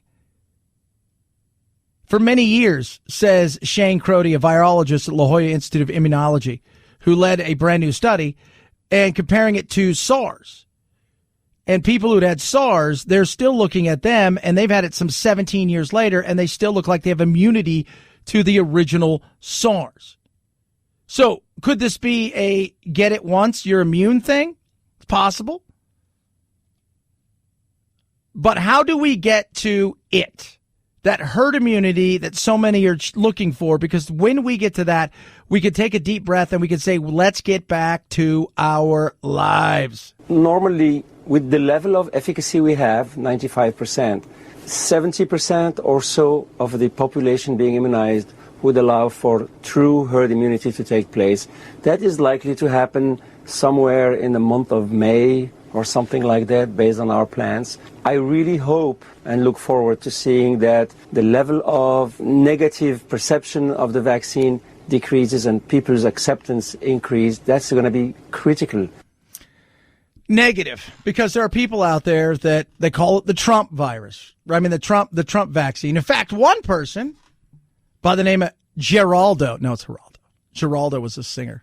For many years, says Shane Crotty, a virologist at La Jolla Institute of Immunology, who led a brand new study, and comparing it to SARS. And people who'd had SARS, they're still looking at them, and they've had it some 17 years later, and they still look like they have immunity to the original SARS. So could this be a get it once, you're immune thing? It's possible. But how do we get to it? That herd immunity that so many are looking for, because when we get to that, we could take a deep breath and we could say, let's get back to our lives. Normally, with the level of efficacy we have, 95%, 70% or so of the population being immunized would allow for true herd immunity to take place. That is likely to happen somewhere in the month of May or something like that, based on our plans. I really hope and look forward to seeing that the level of negative perception of the vaccine decreases and people's acceptance increase. That's going to be critical. Negative, because there are people out there that they call it the Trump virus. I mean, the Trump vaccine. In fact, one person by the name of Geraldo. No, it's Geraldo. Geraldo was a singer.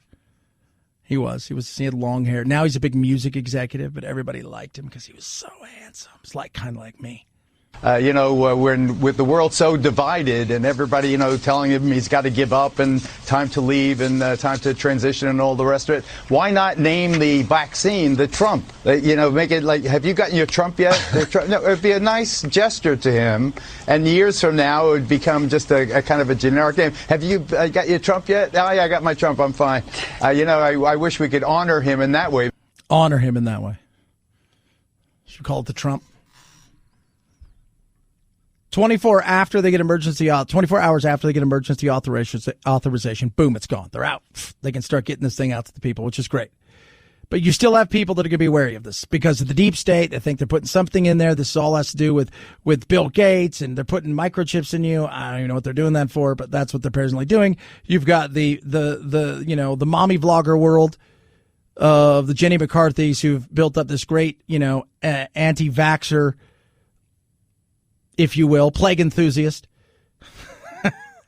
He had long hair. Now he's a big music executive, but everybody liked him because he was so handsome. It's kind of like me. With the world so divided and everybody, telling him he's got to give up and time to leave and time to transition and all the rest of it. Why not name the vaccine the Trump? Make it like, have you gotten your Trump yet? No, it would be a nice gesture to him. And years from now, it would become just a kind of a generic name. Have you got your Trump yet? Oh, yeah, I got my Trump. I'm fine. I wish we could honor him in that way. Honor him in that way. Should we call it the Trump? 24 hours after they get emergency authorization, boom, it's gone. They're out. They can start getting this thing out to the people, which is great. But you still have people that are going to be wary of this because of the deep state. They think they're putting something in there. This all has to do with Bill Gates, and they're putting microchips in you. I don't even know what they're doing that for, but that's what they're presently doing. You've got the mommy vlogger world of the Jenny McCarthy's who've built up this great, anti-vaxxer, if you will, plague enthusiast.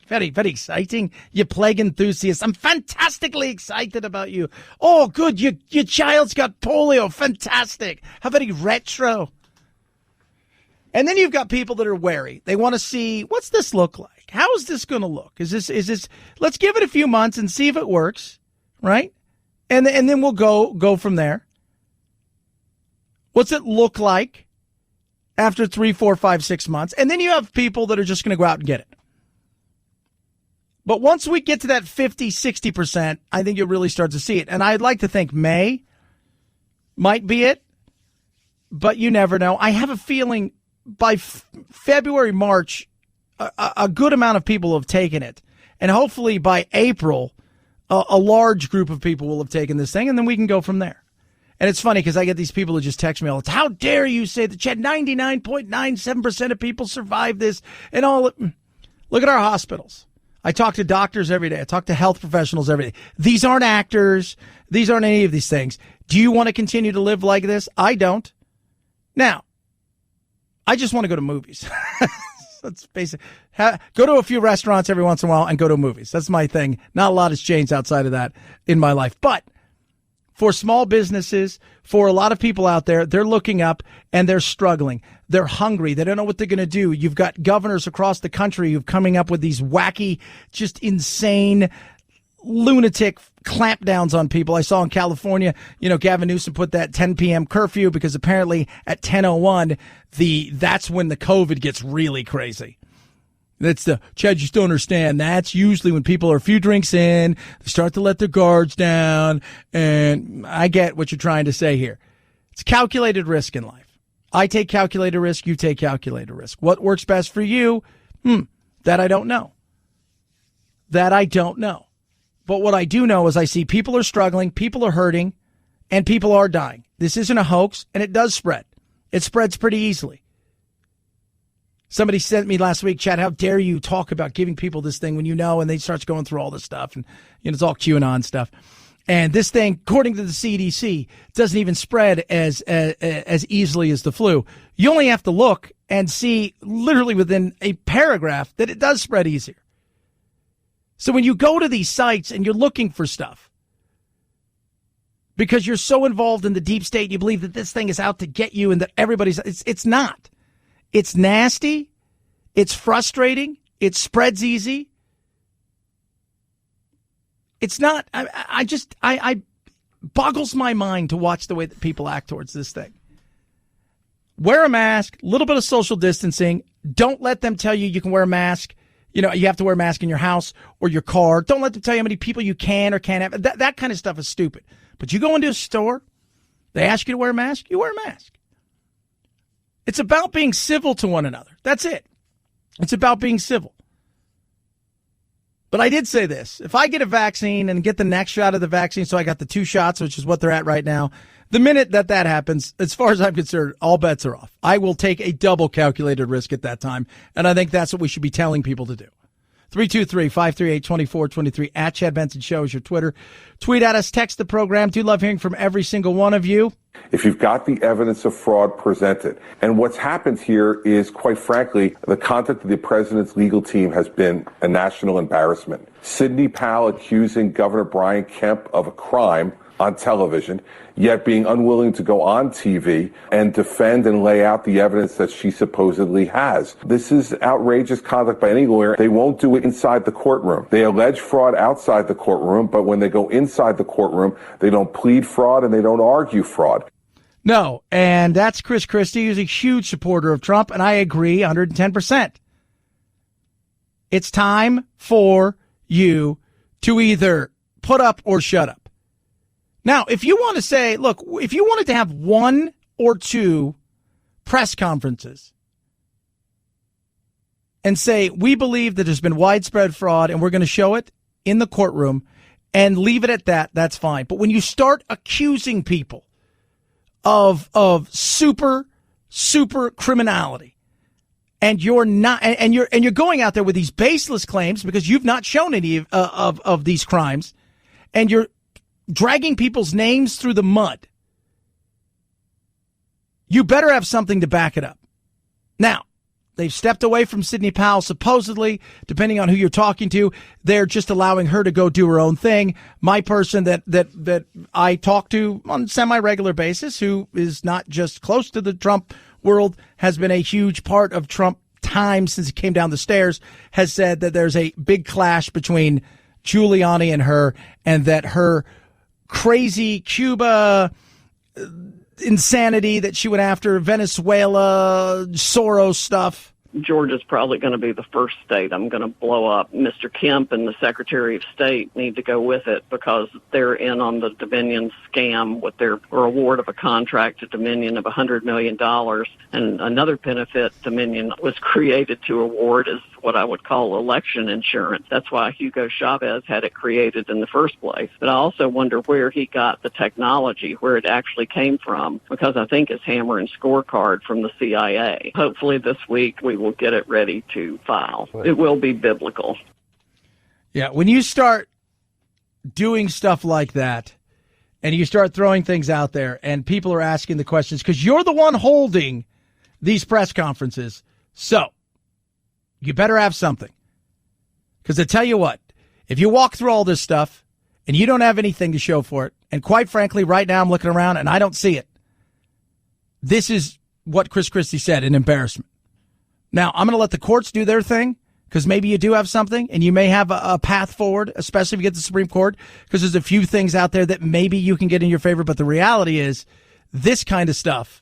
Very, very exciting. You plague enthusiast. I'm fantastically excited about you. Oh, good. Your child's got polio. Fantastic. How very retro. And then you've got people that are wary. They want to see, what's this look like? How is this going to look? Is this, let's give it a few months and see if it works, right? And then we'll go from there. What's it look like after 3, 4, 5, 6 months? And then you have people that are just going to go out and get it. But once we get to that 50, 60%, I think you'll really start to see it. And I'd like to think May might be it, but you never know. I have a feeling by February, March, a good amount of people have taken it. And hopefully by April, a large group of people will have taken this thing, and then we can go from there. And it's funny because I get these people who just text me all the time. How dare you say that 99.97% of people survive this and all. Look at our hospitals. I talk to doctors every day. I talk to health professionals every day. These aren't actors. These aren't any of these things. Do you want to continue to live like this? I don't. Now, I just want to go to movies. That's basic. Go to a few restaurants every once in a while and go to movies. That's my thing. Not a lot has changed outside of that in my life. But for small businesses, for a lot of people out there. They're looking up and they're struggling. They're hungry. They don't know what they're going to do. You've got governors across the country who've coming up with these wacky, just insane, lunatic clampdowns on people. I saw in California, Gavin Newsom put that 10 p.m. curfew because apparently at 10:01, that's when the COVID gets really crazy. That's Chad, you just don't understand. That's usually when people are a few drinks in, they start to let their guards down. And I get what you're trying to say here. It's calculated risk in life. I take calculated risk. You take calculated risk. What works best for you? That I don't know. But what I do know is I see people are struggling, people are hurting, and people are dying. This isn't a hoax, and it does spread. It spreads pretty easily. Somebody sent me last week, Chad, how dare you talk about giving people this thing when you know, and they starts going through all this stuff, and it's all QAnon stuff. And this thing, according to the CDC, doesn't even spread as easily as the flu. You only have to look and see literally within a paragraph that it does spread easier. So when you go to these sites and you're looking for stuff, because you're so involved in the deep state, you believe that this thing is out to get you and that it's not. It's nasty. It's frustrating. It spreads easy. It's not, I boggles my mind to watch the way that people act towards this thing. Wear a mask, a little bit of social distancing. Don't let them tell you can wear a mask. You have to wear a mask in your house or your car. Don't let them tell you how many people you can or can't have. That kind of stuff is stupid. But you go into a store, they ask you to wear a mask, you wear a mask. It's about being civil to one another. That's it. It's about being civil. But I did say this. If I get a vaccine and get the next shot of the vaccine, so I got the 2 shots, which is what they're at right now, the minute that happens, as far as I'm concerned, all bets are off. I will take a double calculated risk at that time, and I think that's what we should be telling people to do. 323-538-2423 at Chad Benson Show is your Twitter. Tweet at us, text the program. Do love hearing from every single one of you. If you've got the evidence of fraud, present it. And what's happened here is, quite frankly, the conduct of the president's legal team has been a national embarrassment. Sidney Powell accusing Governor Brian Kemp of a crime on television, yet being unwilling to go on TV and defend and lay out the evidence that she supposedly has. This is outrageous conduct by any lawyer. They won't do it inside the courtroom. They allege fraud outside the courtroom, but when they go inside the courtroom, they don't plead fraud and they don't argue fraud. No, and that's Chris Christie, who's a huge supporter of Trump, and I agree 110%. It's time for you to either put up or shut up. Now, if you want to say, look, if you wanted to have 1 or 2 press conferences and say, we believe that there's been widespread fraud and we're going to show it in the courtroom and leave it at that, that's fine. But when you start accusing people of super criminality and you're not, and you're going out there with these baseless claims because you've not shown any of these crimes, and you're dragging people's names through the mud, you better have something to back it up. Now, they've stepped away from Sidney Powell, supposedly, depending on who you're talking to. They're just allowing her to go do her own thing. My person that I talk to on a semi-regular basis, who is not just close to the Trump world, has been a huge part of Trump time since he came down the stairs, has said that there's a big clash between Giuliani and her, and that her crazy Cuba insanity that she went after, Venezuela, Soros stuff. Georgia's probably going to be the first state I'm going to blow up. Mr. Kemp and the Secretary of State need to go with it because they're in on the Dominion scam with their award of a contract to Dominion of $100 million. And another benefit Dominion was created to award is what I would call election insurance. That's why Hugo Chavez had it created in the first place. But I also wonder where he got the technology, where it actually came from, because I think it's hammer and scorecard from the CIA. Hopefully this week we will get it ready to file. It will be biblical. Yeah, when you start doing stuff like that and you start throwing things out there and people are asking the questions because you're the one holding these press conferences, so you better have something. Because I tell you what, if you walk through all this stuff and you don't have anything to show for it, and quite frankly, right now I'm looking around and I don't see it, this is what Chris Christie said, an embarrassment. Now, I'm going to let the courts do their thing, because maybe you do have something, and you may have a path forward, especially if you get the Supreme Court, because there's a few things out there that maybe you can get in your favor. But the reality is, this kind of stuff,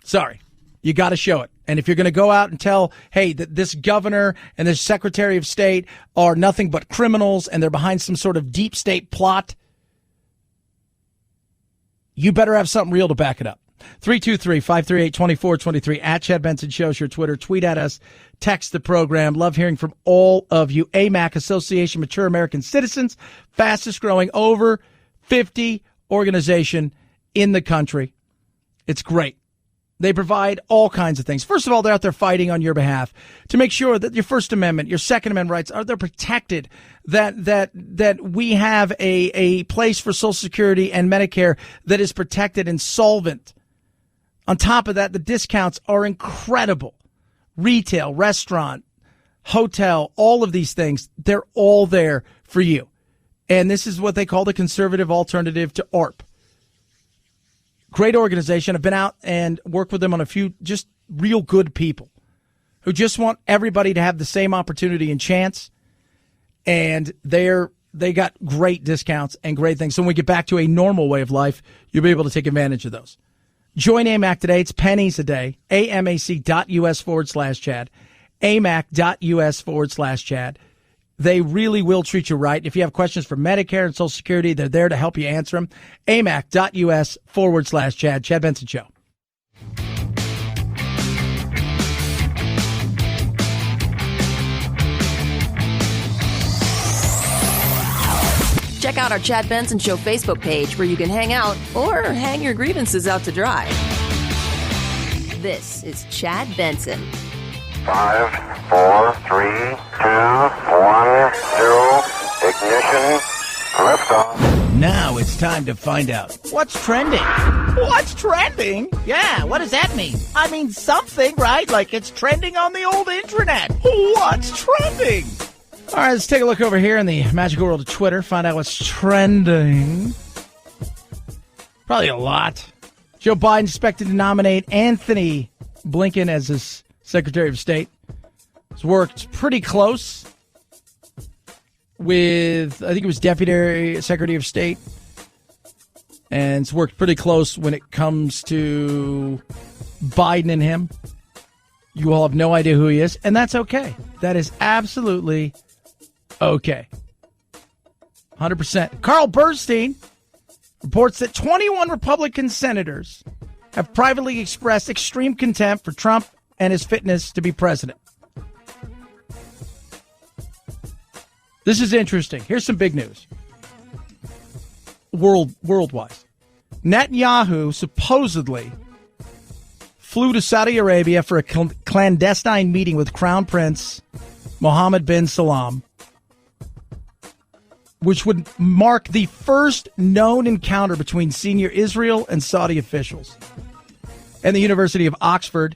sorry, you got to show it. And if you're going to go out and tell, hey, that this governor and this Secretary of State are nothing but criminals and they're behind some sort of deep state plot, you better have something real to back it up. 323-538-2423 at Chad Benson Show's your Twitter. Tweet at us. Text the program. Love hearing from all of you. AMAC, Association Mature American Citizens, fastest growing over 50 organization in the country. It's great. They provide all kinds of things. First of all, they're out there fighting on your behalf to make sure that your First Amendment, your Second Amendment rights they're protected, that we have a place for Social Security and Medicare that is protected and solvent. On top of that, the discounts are incredible. Retail, restaurant, hotel, all of these things, they're all there for you. And this is what they call the conservative alternative to ARP. Great organization. I've been out and worked with them on a few just real good people who just want everybody to have the same opportunity and chance. And they got great discounts and great things. So when we get back to a normal way of life, you'll be able to take advantage of those. Join AMAC today. It's pennies a day. AMAC.US/Chad. AMAC.US/Chad. They really will treat you right. If you have questions for Medicare and Social Security, they're there to help you answer them. AMAC.US/Chad. Chad Benson Show. Check out our Chad Benson Show Facebook page where you can hang out or hang your grievances out to dry. This is Chad Benson. 5, 4, 3, 2, 1, 0. Ignition. Liftoff. Now it's time to find out what's trending. What's trending? Yeah, what does that mean? I mean something, right? Like it's trending on the old internet. What's trending? All right, let's take a look over here in the magical world of Twitter, find out what's trending. Probably a lot. Joe Biden expected to nominate Anthony Blinken as his Secretary of State. He's worked pretty close with, I think it was Deputy Secretary of State, and it's worked pretty close when it comes to Biden and him. You all have no idea who he is, and that's okay. That is absolutely okay. 100%. Carl Bernstein reports that 21 Republican senators have privately expressed extreme contempt for Trump and his fitness to be president. This is interesting. Here's some big news. Worldwide. Netanyahu supposedly flew to Saudi Arabia for a clandestine meeting with Crown Prince Mohammed bin Salman, which would mark the first known encounter between senior Israel and Saudi officials. And the University of Oxford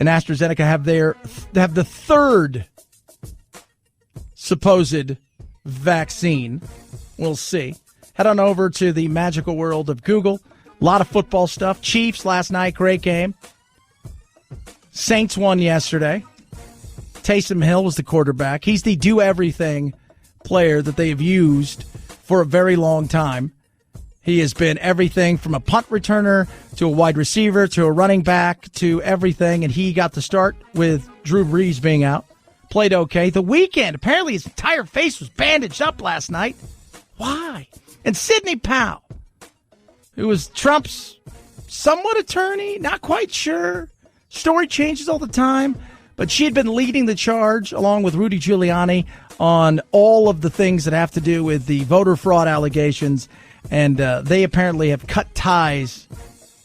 and AstraZeneca have the third supposed vaccine. We'll see. Head on over to the magical world of Google. A lot of football stuff. Chiefs last night, great game. Saints won yesterday. Taysom Hill was the quarterback. He's the do-everything player that they have used for a very long time. He has been everything from a punt returner to a wide receiver to a running back to everything, and he got the start with Drew Brees being out. Played okay. The Weeknd, apparently his entire face was bandaged up last night. Why? And Sidney Powell, who was Trump's somewhat attorney, not quite sure. Story changes all the time, but she had been leading the charge along with Rudy Giuliani on all of the things that have to do with the voter fraud allegations, and they apparently have cut ties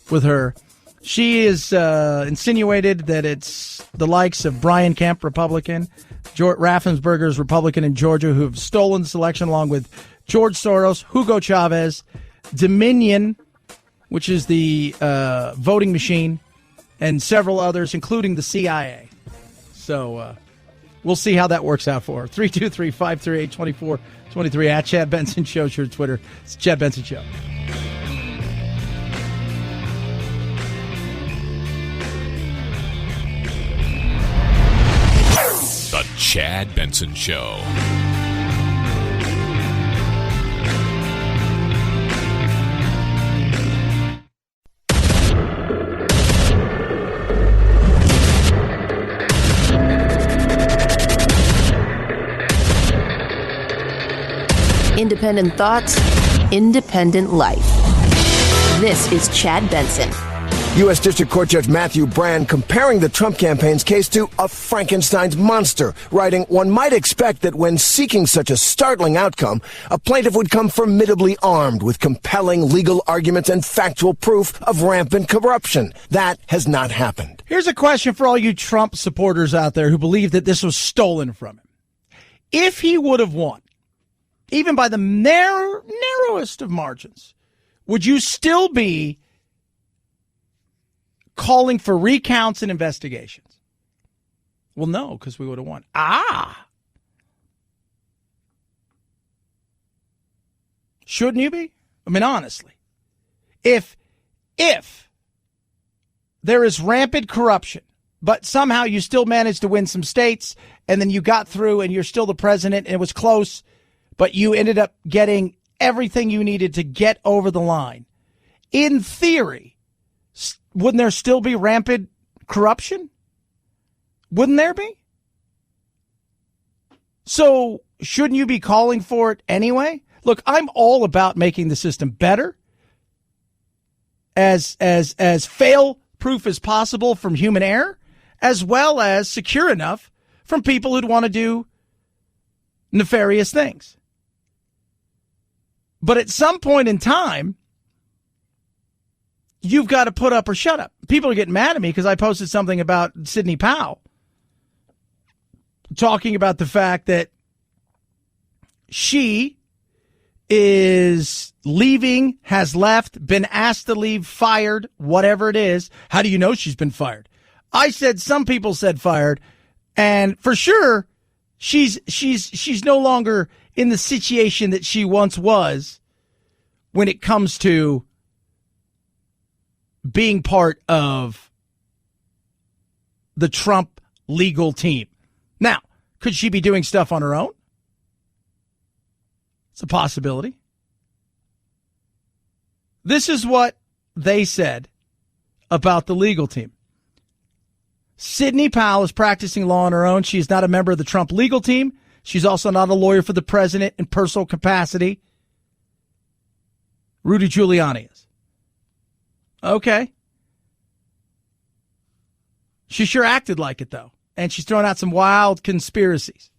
with her. She is insinuated that it's the likes of Brian Kemp, Republican, George Raffensperger's Republican in Georgia, who have stolen the selection along with George Soros, Hugo Chavez, Dominion, which is the voting machine, and several others, including the CIA. So We'll see how that works out for her. 323-538-2423 at Chad Benson Show. Your Twitter. It's Chad Benson Show. The Chad Benson Show. Independent thoughts, independent life. This is Chad Benson. U.S. District Court Judge Matthew Brand comparing the Trump campaign's case to a Frankenstein's monster, writing, "One might expect that when seeking such a startling outcome, a plaintiff would come formidably armed with compelling legal arguments and factual proof of rampant corruption. That has not happened." Here's a question for all you Trump supporters out there who believe that this was stolen from him. If he would have won, even by the narrowest of margins, would you still be calling for recounts and investigations? Well, no, because we would have won. Shouldn't you be? I mean, honestly, if there is rampant corruption, but somehow you still managed to win some states, and then you got through and you're still the president and it was close, but you ended up getting everything you needed to get over the line, in theory, wouldn't there still be rampant corruption? Wouldn't there be? So shouldn't you be calling for it anyway? Look, I'm all about making the system better, as fail-proof as possible from human error, as well as secure enough from people who'd want to do nefarious things. But at some point in time, you've got to put up or shut up. People are getting mad at me because I posted something about Sidney Powell, talking about the fact that she is leaving, has left, been asked to leave, fired, whatever it is. How do you know she's been fired? I said some people said fired, and for sure she's no longer in the situation that she once was when it comes to being part of the Trump legal team. Now, could she be doing stuff on her own? It's a possibility. This is what they said about the legal team. Sidney Powell is practicing law on her own. She is not a member of the Trump legal team. She's also not a lawyer for the president in personal capacity. Rudy Giuliani is. Okay. She sure acted like it, though. And she's thrown out some wild conspiracies.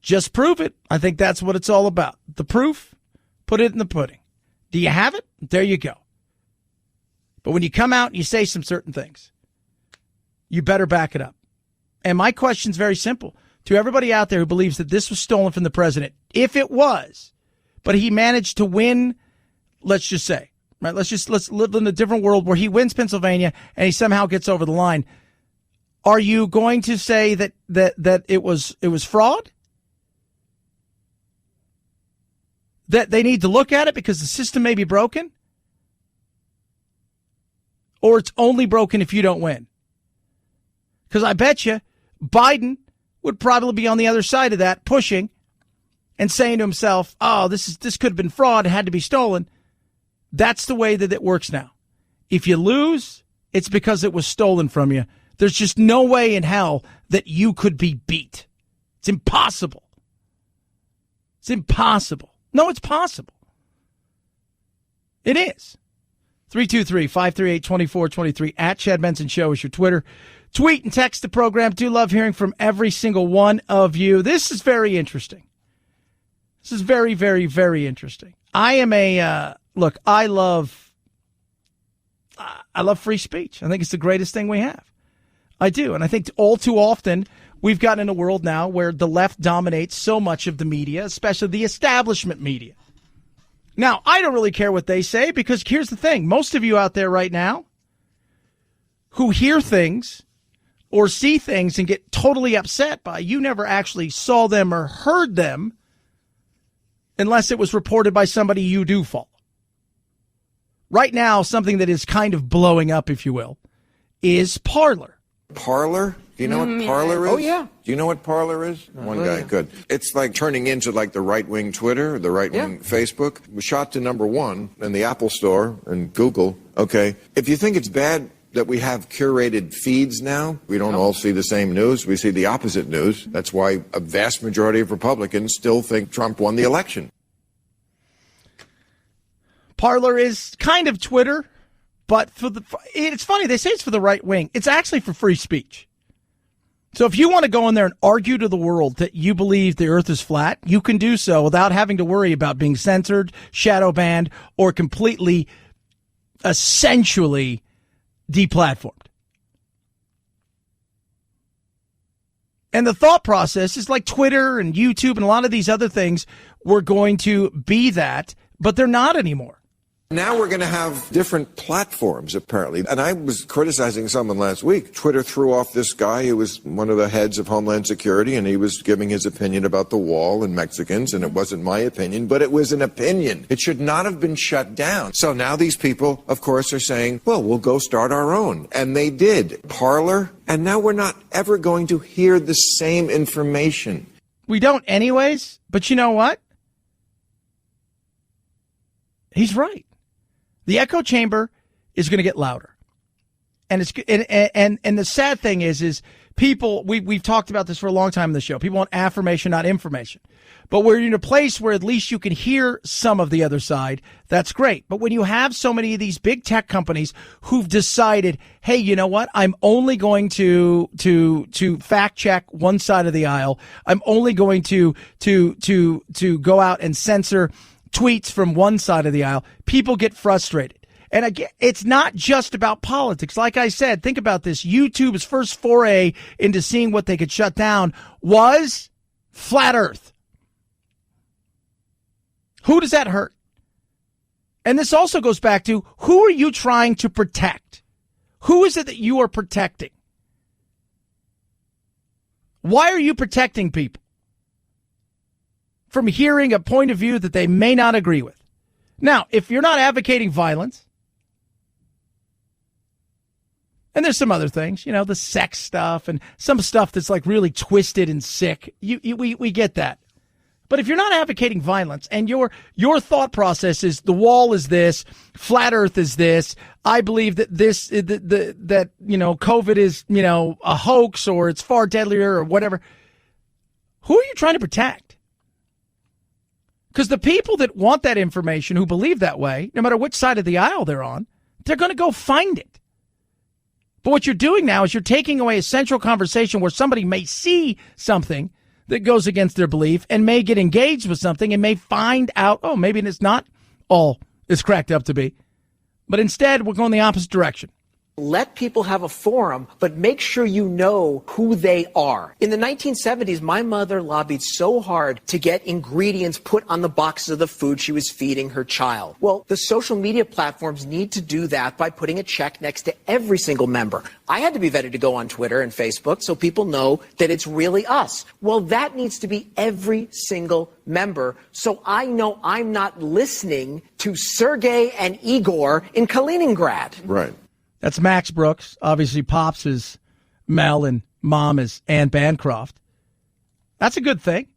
Just prove it. I think that's what it's all about. The proof, put it in the pudding. Do you have it? There you go. But when you come out and you say some certain things, you better back it up. And my question's very simple. To everybody out there who believes that this was stolen from the president, if it was, but he managed to win, let's just say, right? Let's live in a different world where he wins Pennsylvania and he somehow gets over the line. Are you going to say that it was fraud? That they need to look at it because the system may be broken? Or it's only broken if you don't win? Because I bet you Biden would probably be on the other side of that, pushing and saying to himself, oh, this could have been fraud. It had to be stolen. That's the way that it works now. If you lose, it's because it was stolen from you. There's just no way in hell that you could be beat. It's impossible. It's impossible. No, it's possible. It is. 323-538-2423 at Chad Benson Show is your Twitter. Tweet and text the program. Do love hearing from every single one of you. This is very interesting. This is very, very, very interesting. I am look, I love free speech. I think it's the greatest thing we have. I do. And I think all too often we've gotten in a world now where the left dominates so much of the media, especially the establishment media. Now, I don't really care what they say because here's the thing. Most of you out there right now, who hear things or see things and get totally upset by you never actually saw them or heard them unless it was reported by somebody you do follow. Right now, something that is kind of blowing up, if you will, is Parler. Parler? Do you know what Parler is? Oh, yeah. Do you know what Parler is? One guy, good. It's like turning into like the right-wing Twitter, the right-wing Facebook. We shot to number one in the Apple Store and Google. Okay, if you think it's bad that we have curated feeds now, we don't all see the same news. We see the opposite news. That's why a vast majority of Republicans still think Trump won the election. Parler is kind of Twitter, but it's funny. They say it's for the right wing. It's actually for free speech. So if you want to go in there and argue to the world that you believe the earth is flat, you can do so without having to worry about being censored, shadow banned, or completely, essentially deplatformed. And the thought process is like Twitter and YouTube and a lot of these other things were going to be that, but they're not anymore. Now we're going to have different platforms, apparently. And I was criticizing someone last week. Twitter threw off this guy who was one of the heads of Homeland Security, and he was giving his opinion about the wall and Mexicans, and it wasn't my opinion, but it was an opinion. It should not have been shut down. So now these people, of course, are saying, well, we'll go start our own. And they did. Parler. And now we're not ever going to hear the same information. We don't anyways, but you know what? He's right. The echo chamber is going to get louder. And it's and the sad thing is people, we've talked about this for a long time in the show. People want affirmation, not information. But we're in a place where at least you can hear some of the other side. That's great. But when you have so many of these big tech companies who've decided, hey, you know what? I'm only going to fact check one side of the aisle. I'm only going to go out and censor tweets from one side of the aisle. People get frustrated. And again, it's not just about politics. Like I said, think about this. YouTube's first foray into seeing what they could shut down was flat Earth. Who does that hurt? And this also goes back to, who are you trying to protect? Who is it that you are protecting? Why are you protecting people from hearing a point of view that they may not agree with? Now, if you're not advocating violence, and there's some other things, you know, the sex stuff and some stuff that's like really twisted and sick, we get that. But if you're not advocating violence and your thought process is the wall is this, flat Earth is this, I believe that that you know, COVID is, you know, a hoax or it's far deadlier or whatever, who are you trying to protect? Because the people that want that information, who believe that way, no matter which side of the aisle they're on, they're going to go find it. But what you're doing now is you're taking away a central conversation where somebody may see something that goes against their belief and may get engaged with something and may find out, oh, maybe it's not all it's cracked up to be. But instead, we're going the opposite direction. Let people have a forum, but make sure you know who they are. In the 1970s, my mother lobbied so hard to get ingredients put on the boxes of the food she was feeding her child. Well, the social media platforms need to do that by putting a check next to every single member. I had to be vetted to go on Twitter and Facebook so people know that it's really us. Well, that needs to be every single member, so I know I'm not listening to Sergey and Igor in Kaliningrad. Right. That's Max Brooks. Obviously, Pops is Mel and Mom is Ann Bancroft. That's a good thing.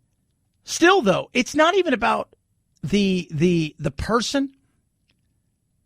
Still, though, it's not even about the person.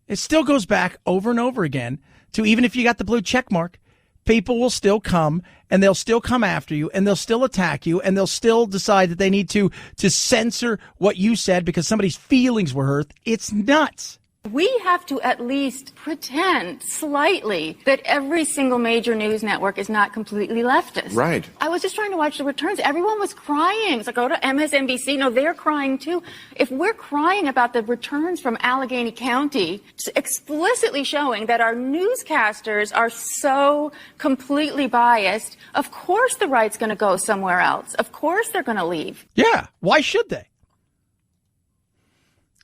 It still goes back over and over again to, even if you got the blue check mark, people will still come and they'll still come after you and they'll still attack you and they'll still decide that they need to censor what you said because somebody's feelings were hurt. It's nuts. We have to at least pretend slightly that every single major news network is not completely leftist. Right. I was just trying to watch the returns. Everyone was crying. It's like, go to MSNBC. No, they're crying too. If we're crying about the returns from Allegheny County, explicitly showing that our newscasters are so completely biased, of course the right's going to go somewhere else. Of course they're going to leave. Yeah. Why should they?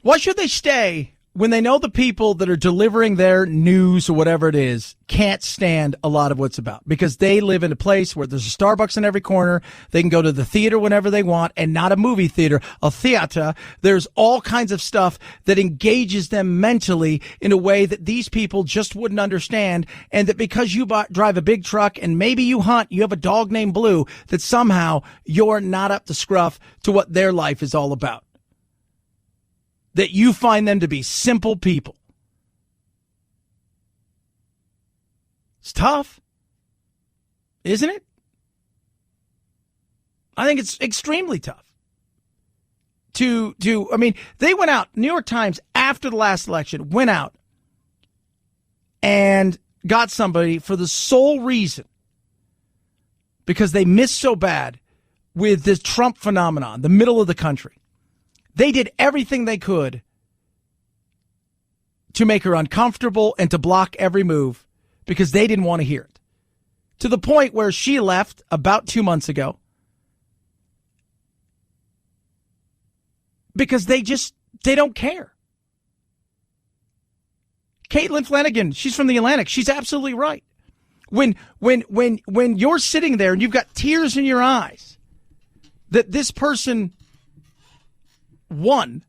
Why should they stay when they know the people that are delivering their news or whatever it is can't stand a lot of what's about because they live in a place where there's a Starbucks in every corner. They can go to the theater whenever they want, and not a movie theater, a theater. There's all kinds of stuff that engages them mentally in a way that these people just wouldn't understand. And that because you drive a big truck and maybe you hunt, you have a dog named Blue, that somehow you're not up to scruff to what their life is all about. That you find them to be simple people. It's tough, isn't it? I think it's extremely tough. I mean, they went out, New York Times, after the last election, went out and got somebody for the sole reason, because they missed so bad with this Trump phenomenon, the middle of the country. They did everything they could to make her uncomfortable and to block every move because they didn't want to hear it. To the point where she left about 2 months ago because they don't care. Caitlin Flanagan, she's from the Atlantic. She's absolutely right. When you're sitting there and you've got tears in your eyes that this person won,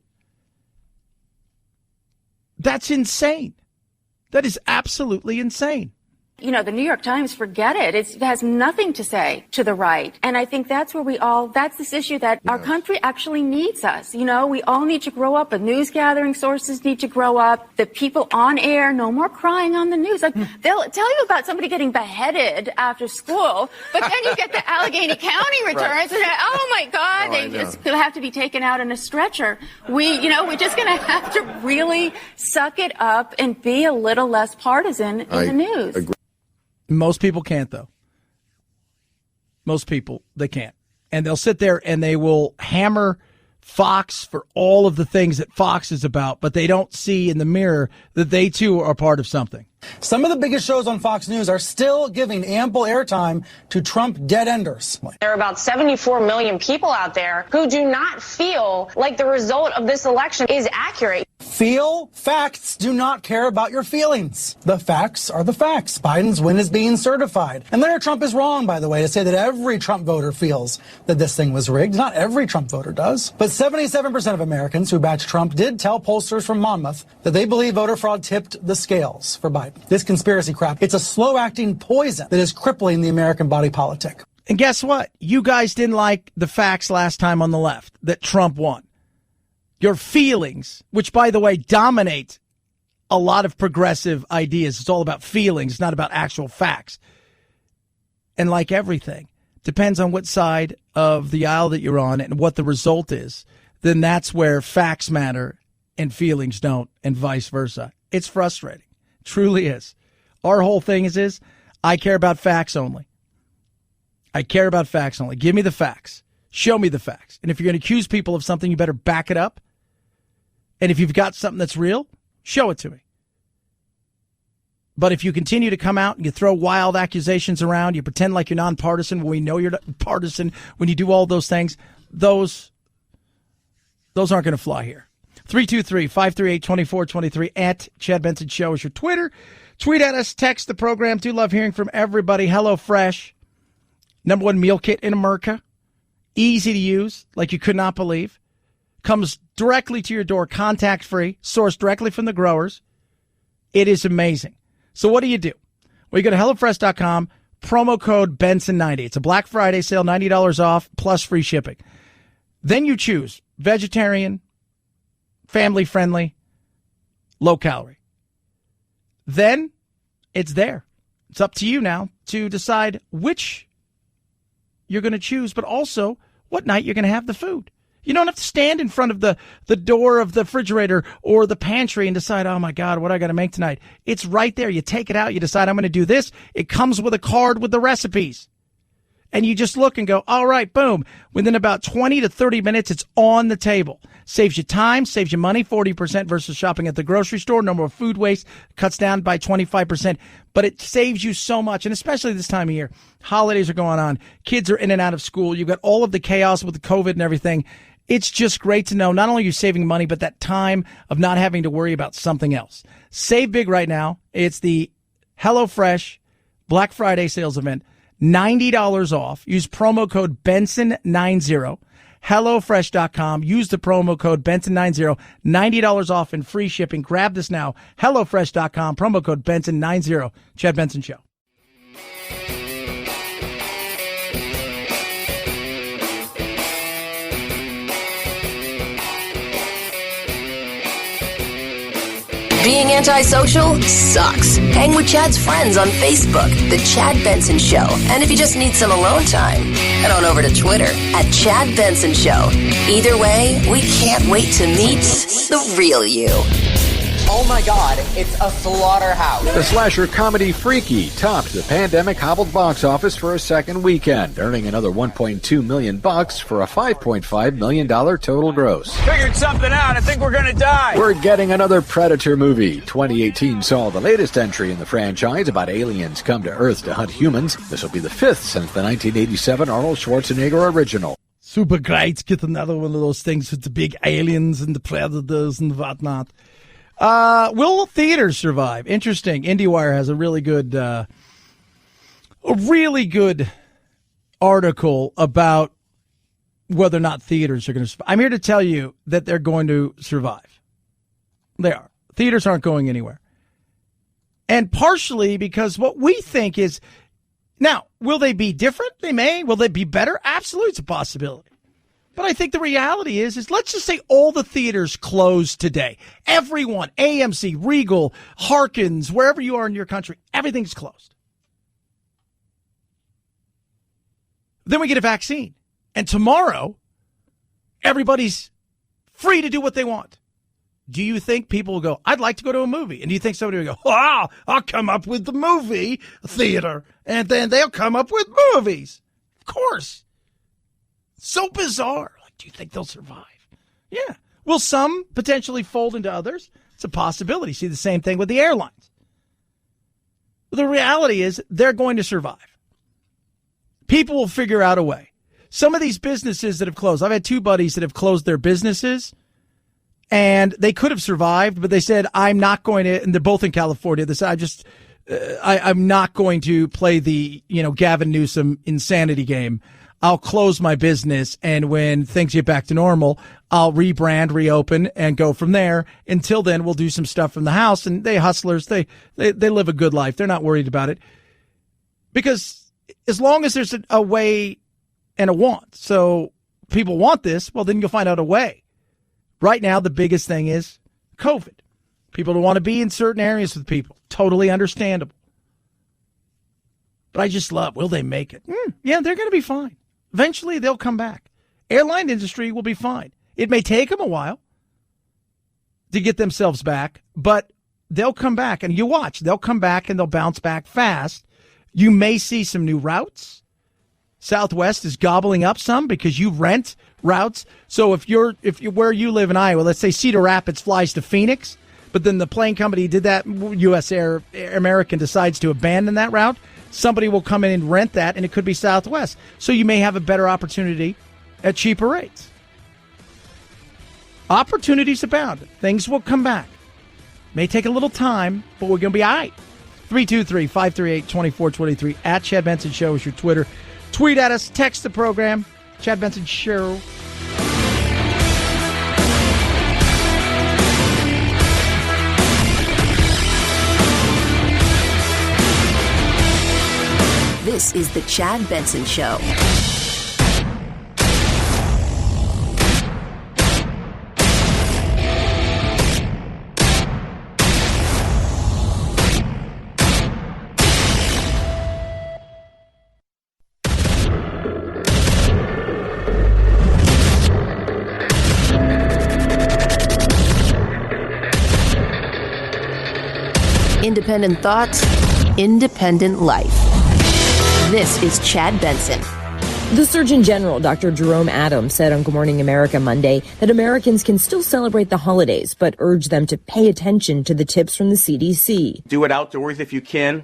that's insane. That is absolutely insane. You know, the New York Times, forget it. It has nothing to say to the right. And I think that's where that's this issue that our country actually needs us. You know, we all need to grow up. The news gathering sources need to grow up. The people on air, no more crying on the news. Like, they'll tell you about somebody getting beheaded after school, but then you get the Allegheny County returns and oh my God, they just have to be taken out in a stretcher. We're just going to have to really suck it up and be a little less partisan in the news. Agree. Most people can't, though. Most people, they can't. And they'll sit there and they will hammer Fox for all of the things that Fox is about, but they don't see in the mirror that they, too, are part of something. Some of the biggest shows on Fox News are still giving ample airtime to Trump dead-enders. There are about 74 million people out there who do not feel like the result of this election is accurate. Facts do not care about your feelings. The facts are the facts. Biden's win is being certified. And Larry Trump is wrong, by the way, to say that every Trump voter feels that this thing was rigged. Not every Trump voter does. But 77% of Americans who backed Trump did tell pollsters from Monmouth that they believe voter fraud tipped the scales for Biden. This conspiracy crap, it's a slow-acting poison that is crippling the American body politic. And guess what? You guys didn't like the facts last time on the left that Trump won. Your feelings, which, by the way, dominate a lot of progressive ideas. It's all about feelings, not about actual facts. And like everything, depends on what side of the aisle that you're on and what the result is. Then that's where facts matter and feelings don't, and vice versa. It's frustrating. Truly is. Our whole thing is I care about facts only. I care about facts only. Give me the facts. Show me the facts. And if you're going to accuse people of something, you better back it up. And if you've got something that's real, show it to me. But if you continue to come out and you throw wild accusations around, you pretend like you're nonpartisan when we know you're not partisan, when you do all those things, those aren't going to fly here. 323-538-2423 at Chad Benson Show is your Twitter. Tweet at us, text the program. Do love hearing from everybody. HelloFresh, #1 meal kit in America. Easy to use, like you could not believe. Comes directly to your door, contact-free, sourced directly from the growers. It is amazing. So what do? Well, you go to HelloFresh.com, promo code Benson90. It's a Black Friday sale, $90 off, plus free shipping. Then you choose vegetarian, family-friendly, low-calorie. Then it's there. It's up to you now to decide which you're going to choose, but also what night you're going to have the food. You don't have to stand in front of the door of the refrigerator or the pantry and decide, oh, my God, what do I got to make tonight? It's right there. You take it out. You decide I'm going to do this. It comes with a card with the recipes. And you just look and go, all right, boom. Within about 20 to 30 minutes, it's on the table. Saves you time, saves you money, 40% versus shopping at the grocery store. No more food waste, cuts down by 25%. But it saves you so much, and especially this time of year. Holidays are going on. Kids are in and out of school. You've got all of the chaos with the COVID and everything. It's just great to know not only you're saving money, but that time of not having to worry about something else. Save big right now. It's the HelloFresh Black Friday sales event. $90 off. Use promo code Benson90. HelloFresh.com. Use the promo code Benson90. $90 off and free shipping. Grab this now. HelloFresh.com. Promo code Benson90. Chad Benson Show. Being antisocial sucks. Hang with Chad's friends on Facebook, The Chad Benson Show. And if you just need some alone time, head on over to Twitter at Chad Benson Show. Either way, we can't wait to meet the real you. Oh my God, it's a slaughterhouse. The slasher comedy Freaky topped the pandemic-hobbled box office for a second weekend, earning another $1.2 million for a $5.5 million total gross. Figured something out. I think we're going to die. We're getting another Predator movie. 2018 saw the latest entry in the franchise about aliens come to Earth to hunt humans. This will be the fifth since the 1987 Arnold Schwarzenegger original. Super great. Get another one of those things with the big aliens and the predators and whatnot. Will theaters survive? Interesting. IndieWire has a really good article about whether or not theaters are going to survive. I'm here to tell you that they're going to survive. They are. Theaters aren't going anywhere. And partially because what we think is, now, will they be different? They may. Will they be better? Absolutely, it's a possibility. But I think the reality is let's just say all the theaters close today. Everyone, AMC, Regal, Harkins, wherever you are in your country, everything's closed. Then we get a vaccine. And tomorrow, everybody's free to do what they want. Do you think people will go, I'd like to go to a movie? And do you think somebody will go, I'll come up with the movie theater. And then they'll come up with movies. Of course. So bizarre. Like, do you think they'll survive? Yeah. Will some potentially fold into others? It's a possibility. See the same thing with the airlines. The reality is they're going to survive. People will figure out a way. Some of these businesses that have closed, I've had two buddies that have closed their businesses, and they could have survived, but they said, I'm not going to, and they're both in California. They said, I'm not going to play the, Gavin Newsom insanity game. I'll close my business, and when things get back to normal, I'll rebrand, reopen, and go from there. Until then, we'll do some stuff from the house. And they hustlers, they live a good life. They're not worried about it. Because as long as there's a way and a want, so people want this, well, then you'll find out a way. Right now, the biggest thing is COVID. People don't want to be in certain areas with people. Totally understandable. But I just love, will they make it? Yeah, they're going to be fine. Eventually, they'll come back. Airline industry will be fine. It may take them a while to get themselves back, but they'll come back. And you watch, they'll come back and they'll bounce back fast. You may see some new routes. Southwest is gobbling up some because you rent routes. So if you're where you live in Iowa, let's say Cedar Rapids flies to Phoenix, but then the plane company did that, U.S. Air American decides to abandon that route. Somebody will come in and rent that, and it could be Southwest. So you may have a better opportunity at cheaper rates. Opportunities abound. Things will come back. May take a little time, but we're going to be all right. 323-538-2423. At Chad Benson Show is your Twitter. Tweet at us. Text the program. Chad Benson Show. This is the Chad Benson Show. Independent thoughts, independent life. This is Chad Benson. The Surgeon General, Dr. Jerome Adams, said on Good Morning America Monday that Americans can still celebrate the holidays, but urged them to pay attention to the tips from the CDC. Do it outdoors if you can.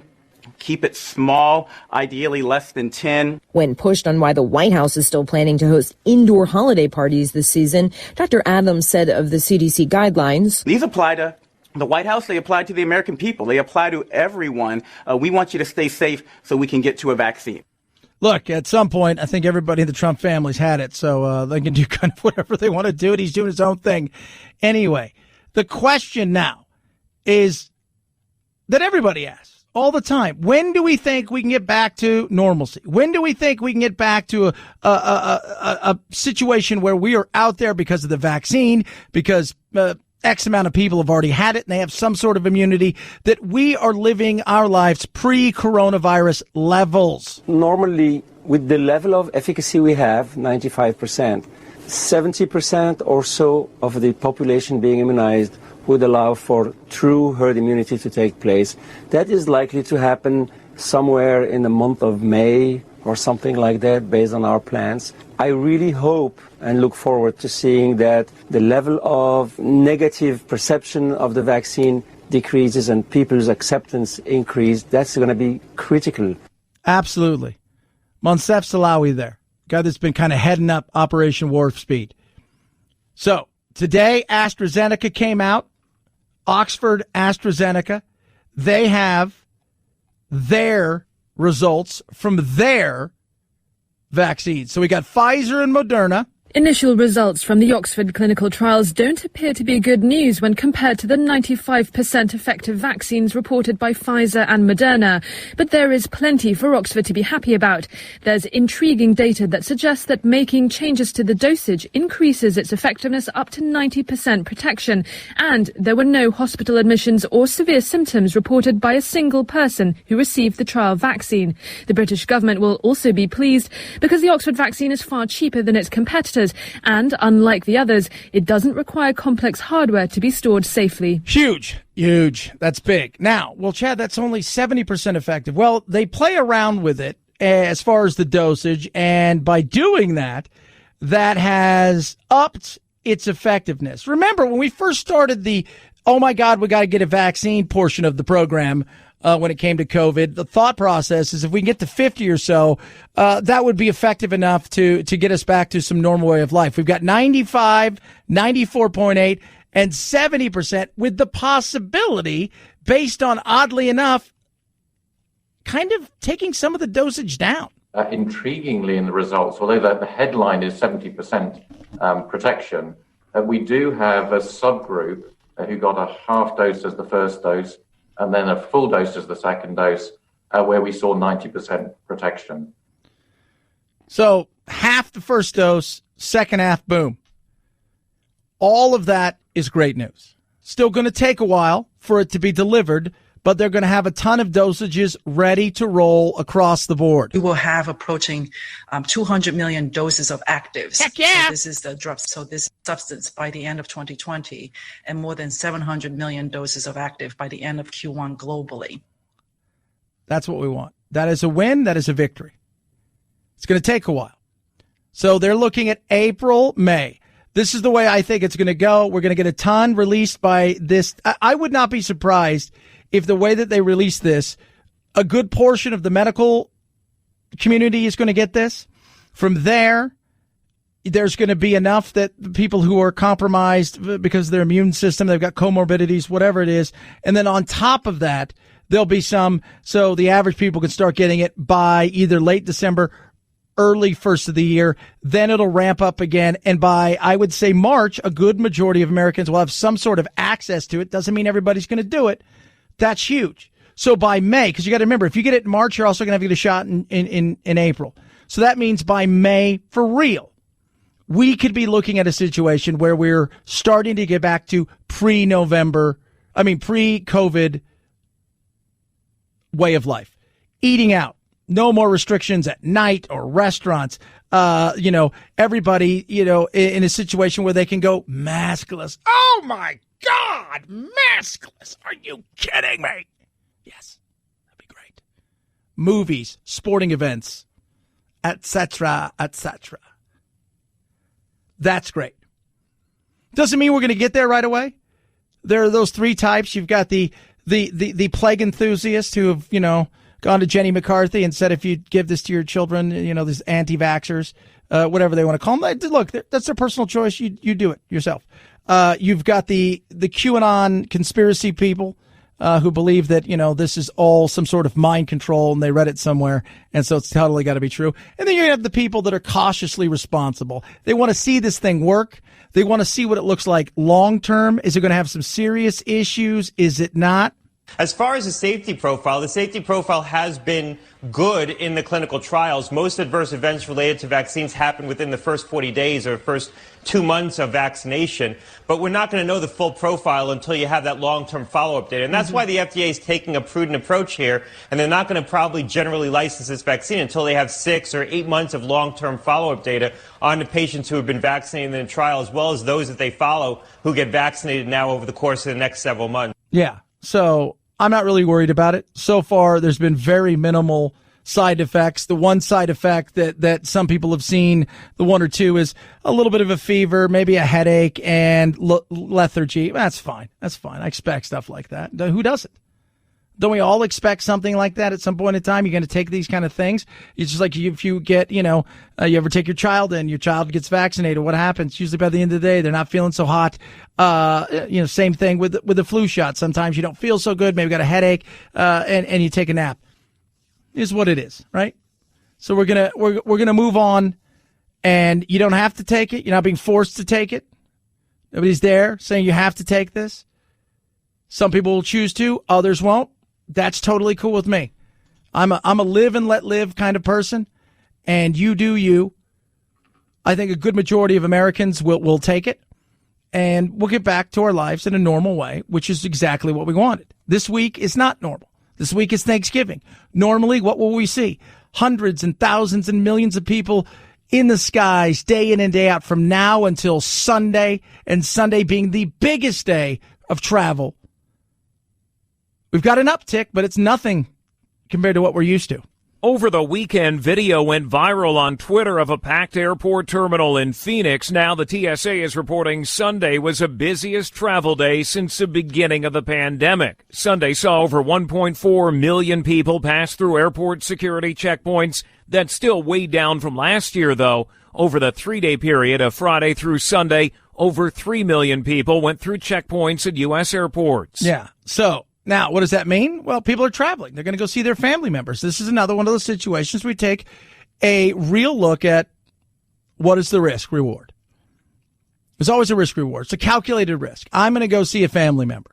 Keep it small, ideally less than 10. When pushed on why the White House is still planning to host indoor holiday parties this season, Dr. Adams said of the CDC guidelines, "These apply to the White House, they apply to the American people. They apply to everyone. We want you to stay safe so we can get to a vaccine." Look, at some point, I think everybody in the Trump family's had it, so they can do kind of whatever they want to do, and he's doing his own thing. Anyway, the question now is that everybody asks all the time: when do we think we can get back to normalcy? When do we think we can get back to a situation where we are out there because of the vaccine, because X amount of people have already had it and they have some sort of immunity, that we are living our lives pre-coronavirus levels? Normally, with the level of efficacy we have, 95%, 70% or so of the population being immunized would allow for true herd immunity to take place. That is likely to happen somewhere in the month of May or something like that, based on our plans. I really hope and look forward to seeing that the level of negative perception of the vaccine decreases and people's acceptance increase. That's going to be critical. Absolutely. Moncef Slaoui there, guy that's been kind of heading up Operation Warp Speed. So today, AstraZeneca came out. Oxford AstraZeneca. They have their results from their vaccines. So we got Pfizer and Moderna. Initial results from the Oxford clinical trials don't appear to be good news when compared to the 95% effective vaccines reported by Pfizer and Moderna. But there is plenty for Oxford to be happy about. There's intriguing data that suggests that making changes to the dosage increases its effectiveness up to 90% protection. And there were no hospital admissions or severe symptoms reported by a single person who received the trial vaccine. The British government will also be pleased because the Oxford vaccine is far cheaper than its competitors. And unlike the others, it doesn't require complex hardware to be stored safely. Huge. That's big. Now, well, Chad, that's only 70% effective. Well, they play around with it as far as the dosage. And by doing that, that has upped its effectiveness. Remember, when we first started the, oh, my God, we got to get a vaccine portion of the program, when it came to COVID, the thought process is if we can get to 50 or so, that would be effective enough to get us back to some normal way of life. We've got 95, 94.8, and 70% with the possibility, based on, oddly enough, kind of taking some of the dosage down. Intriguingly in the results, although the headline is 70% protection, we do have a subgroup who got a half dose as the first dose, and then a full dose as the second dose, where we saw 90% protection. So half the first dose, second half, boom. All of that is great news. Still going to take a while for it to be delivered, but they're going to have a ton of dosages ready to roll across the board. We will have approaching 200 million doses of actives. Heck yeah! So this is the drug. So this substance by the end of 2020, and more than 700 million doses of active by the end of Q1 globally. That's what we want. That is a win. That is a victory. It's going to take a while. So they're looking at April, May. This is the way I think it's going to go. We're going to get a ton released by this. I would not be surprised if the way that they release this, a good portion of the medical community is going to get this. From there, there's going to be enough that people who are compromised because of their immune system, they've got comorbidities, whatever it is. And then on top of that, there'll be some, so the average people can start getting it by either late December, early first of the year. Then it'll ramp up again. And by, I would say, March, a good majority of Americans will have some sort of access to it. Doesn't mean everybody's going to do it. That's huge. So by May, because you got to remember, if you get it in March, you're also going to have to get a shot in April. So that means by May, for real, we could be looking at a situation where we're starting to get back to pre-COVID way of life. Eating out. No more restrictions at night or restaurants. Everybody, in a situation where they can go maskless. Oh my God, maskless. Are you kidding me? Yes, that'd be great. Movies, sporting events, etc., etc. That's great. Doesn't mean we're going to get there right away. There are those three types. You've got the plague enthusiasts who have, gone to Jenny McCarthy and said, if you give this to your children, these anti-vaxxers, whatever they want to call them, look, that's their personal choice. You do it yourself. You've got the QAnon conspiracy people who believe that, this is all some sort of mind control and they read it somewhere. And so it's totally got to be true. And then you have the people that are cautiously responsible. They want to see this thing work. They want to see what it looks like long term. Is it going to have some serious issues? Is it not? As far as the safety profile has been good in the clinical trials. Most adverse events related to vaccines happen within the first 40 days or first 2 months of vaccination. But we're not going to know the full profile until you have that long-term follow-up data. And that's why the FDA is taking a prudent approach here. And they're not going to probably generally license this vaccine until they have 6 or 8 months of long-term follow-up data on the patients who have been vaccinated in the trial, as well as those that they follow who get vaccinated now over the course of the next several months. Yeah. So I'm not really worried about it. So far, there's been very minimal side effects. The one side effect that some people have seen, the one or two, is a little bit of a fever, maybe a headache, and lethargy. That's fine. That's fine. I expect stuff like that. Who doesn't? Don't we all expect something like that at some point in time? You're going to take these kind of things. It's just like if you get, you ever take your child in, your child gets vaccinated. What happens? Usually by the end of the day, they're not feeling so hot. Same thing with the flu shot. Sometimes you don't feel so good. Maybe got a headache, and you take a nap. Is what it is, right? So we're gonna move on, and you don't have to take it. You're not being forced to take it. Nobody's there saying you have to take this. Some people will choose to, others won't. That's totally cool with me. I'm a live and let live kind of person, and you do you. I think a good majority of Americans will take it, and we'll get back to our lives in a normal way, which is exactly what we wanted. This week is not normal. This week is Thanksgiving. Normally, what will we see? Hundreds and thousands and millions of people in the skies day in and day out from now until Sunday, and Sunday being the biggest day of travel. We've got an uptick, but it's nothing compared to what we're used to. Over the weekend, video went viral on Twitter of a packed airport terminal in Phoenix. Now the TSA is reporting Sunday was the busiest travel day since the beginning of the pandemic. Sunday saw over 1.4 million people pass through airport security checkpoints. That's still way down from last year, though. Over the 3-day period of Friday through Sunday, over 3 million people went through checkpoints at U.S. airports. Yeah, so now, what does that mean? Well, people are traveling. They're going to go see their family members. This is another one of those situations we take a real look at what is the risk reward. There's always a risk reward. It's a calculated risk. I'm going to go see a family member.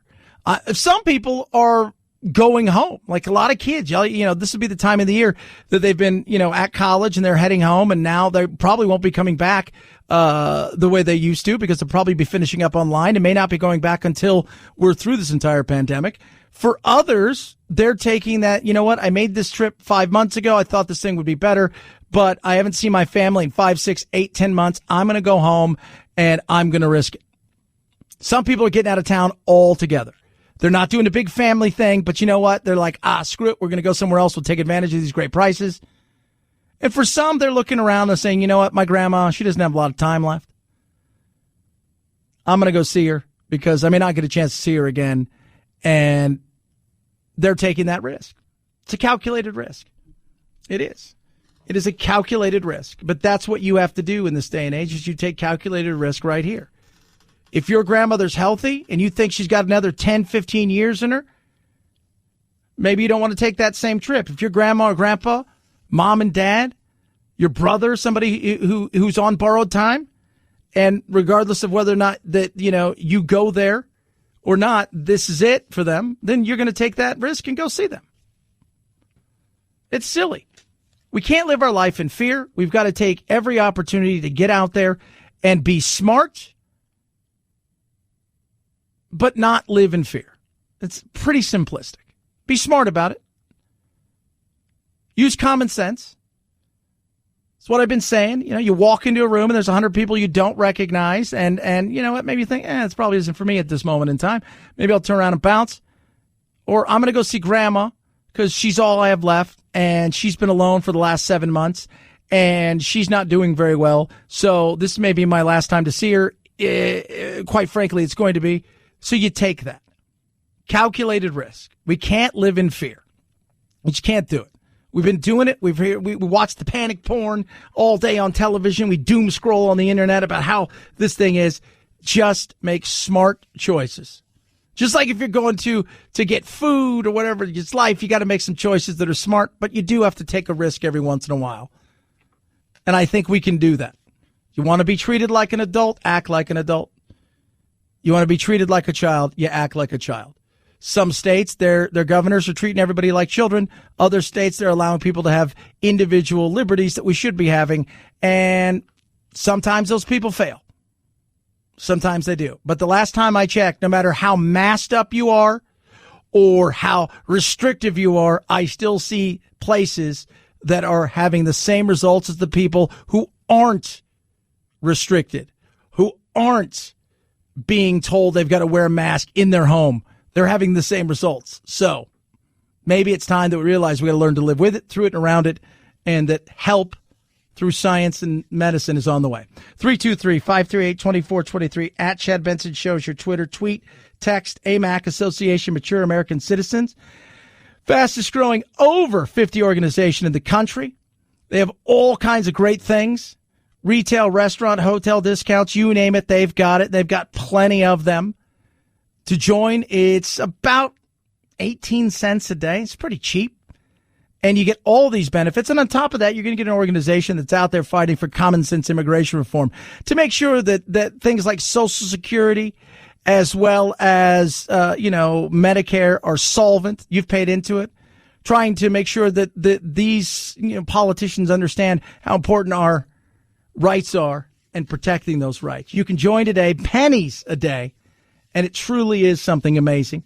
Some people are going home, like a lot of kids. This would be the time of the year that they've been, at college and they're heading home, and now they probably won't be coming back the way they used to, because they'll probably be finishing up online and may not be going back until we're through this entire pandemic. For others, they're taking that, I made this trip 5 months ago. I thought this thing would be better, but I haven't seen my family in 5, 6, 8, 10 months. I'm going to go home and I'm going to risk it. Some people are getting out of town altogether. They're not doing a big family thing, but you know what? They're like, screw it. We're going to go somewhere else. We'll take advantage of these great prices. And for some, they're looking around and saying, you know what? My grandma, she doesn't have a lot of time left. I'm going to go see her because I may not get a chance to see her again. And they're taking that risk. It's a calculated risk. It is. It is a calculated risk. But that's what you have to do in this day and age, is you take calculated risk right here. If your grandmother's healthy and you think she's got another 10, 15 years in her, maybe you don't want to take that same trip. If your grandma or grandpa, mom and dad, your brother, somebody who's on borrowed time, and regardless of whether or not that, you go there or not, this is it for them, then you're going to take that risk and go see them. It's silly. We can't live our life in fear. We've got to take every opportunity to get out there and be smart, but not live in fear. It's pretty simplistic. Be smart about it. Use common sense. It's what I've been saying. You walk into a room and there's 100 people you don't recognize, and you know what? Maybe you think, it probably isn't for me at this moment in time. Maybe I'll turn around and bounce. Or I'm going to go see grandma because she's all I have left, and she's been alone for the last 7 months, and she's not doing very well. So this may be my last time to see her. Quite frankly, it's going to be. So you take that. Calculated risk. We can't live in fear. You just can't do it. We've been doing it. We watched the panic porn all day on television. We doom scroll on the internet about how this thing is. Just make smart choices. Just like if you're going to get food or whatever, it's life, you got to make some choices that are smart, but you do have to take a risk every once in a while. And I think we can do that. You want to be treated like an adult, act like an adult. You want to be treated like a child, you act like a child. Some states, their governors are treating everybody like children. Other states, they're allowing people to have individual liberties that we should be having. And sometimes those people fail. Sometimes they do. But the last time I checked, no matter how masked up you are or how restrictive you are, I still see places that are having the same results as the people who aren't restricted, who aren't being told they've got to wear a mask in their home. They're having the same results. So maybe it's time that we realize we got to learn to live with it, through it, and around it, and that help through science and medicine is on the way. 323-538-2423 at Chad Benson Show is your Twitter. Tweet, text, AMAC, Association Mature American Citizens. Fastest growing over 50 organization in the country. They have all kinds of great things. Retail, restaurant, hotel discounts, you name it, they've got it. They've got plenty of them. To join, it's about 18 cents a day. It's pretty cheap. And you get all these benefits. And on top of that, you're going to get an organization that's out there fighting for common sense immigration reform to make sure that things like Social Security as well as, Medicare are solvent. You've paid into it. Trying to make sure that these politicians understand how important our rights are and protecting those rights. You can join today, pennies a day. And it truly is something amazing.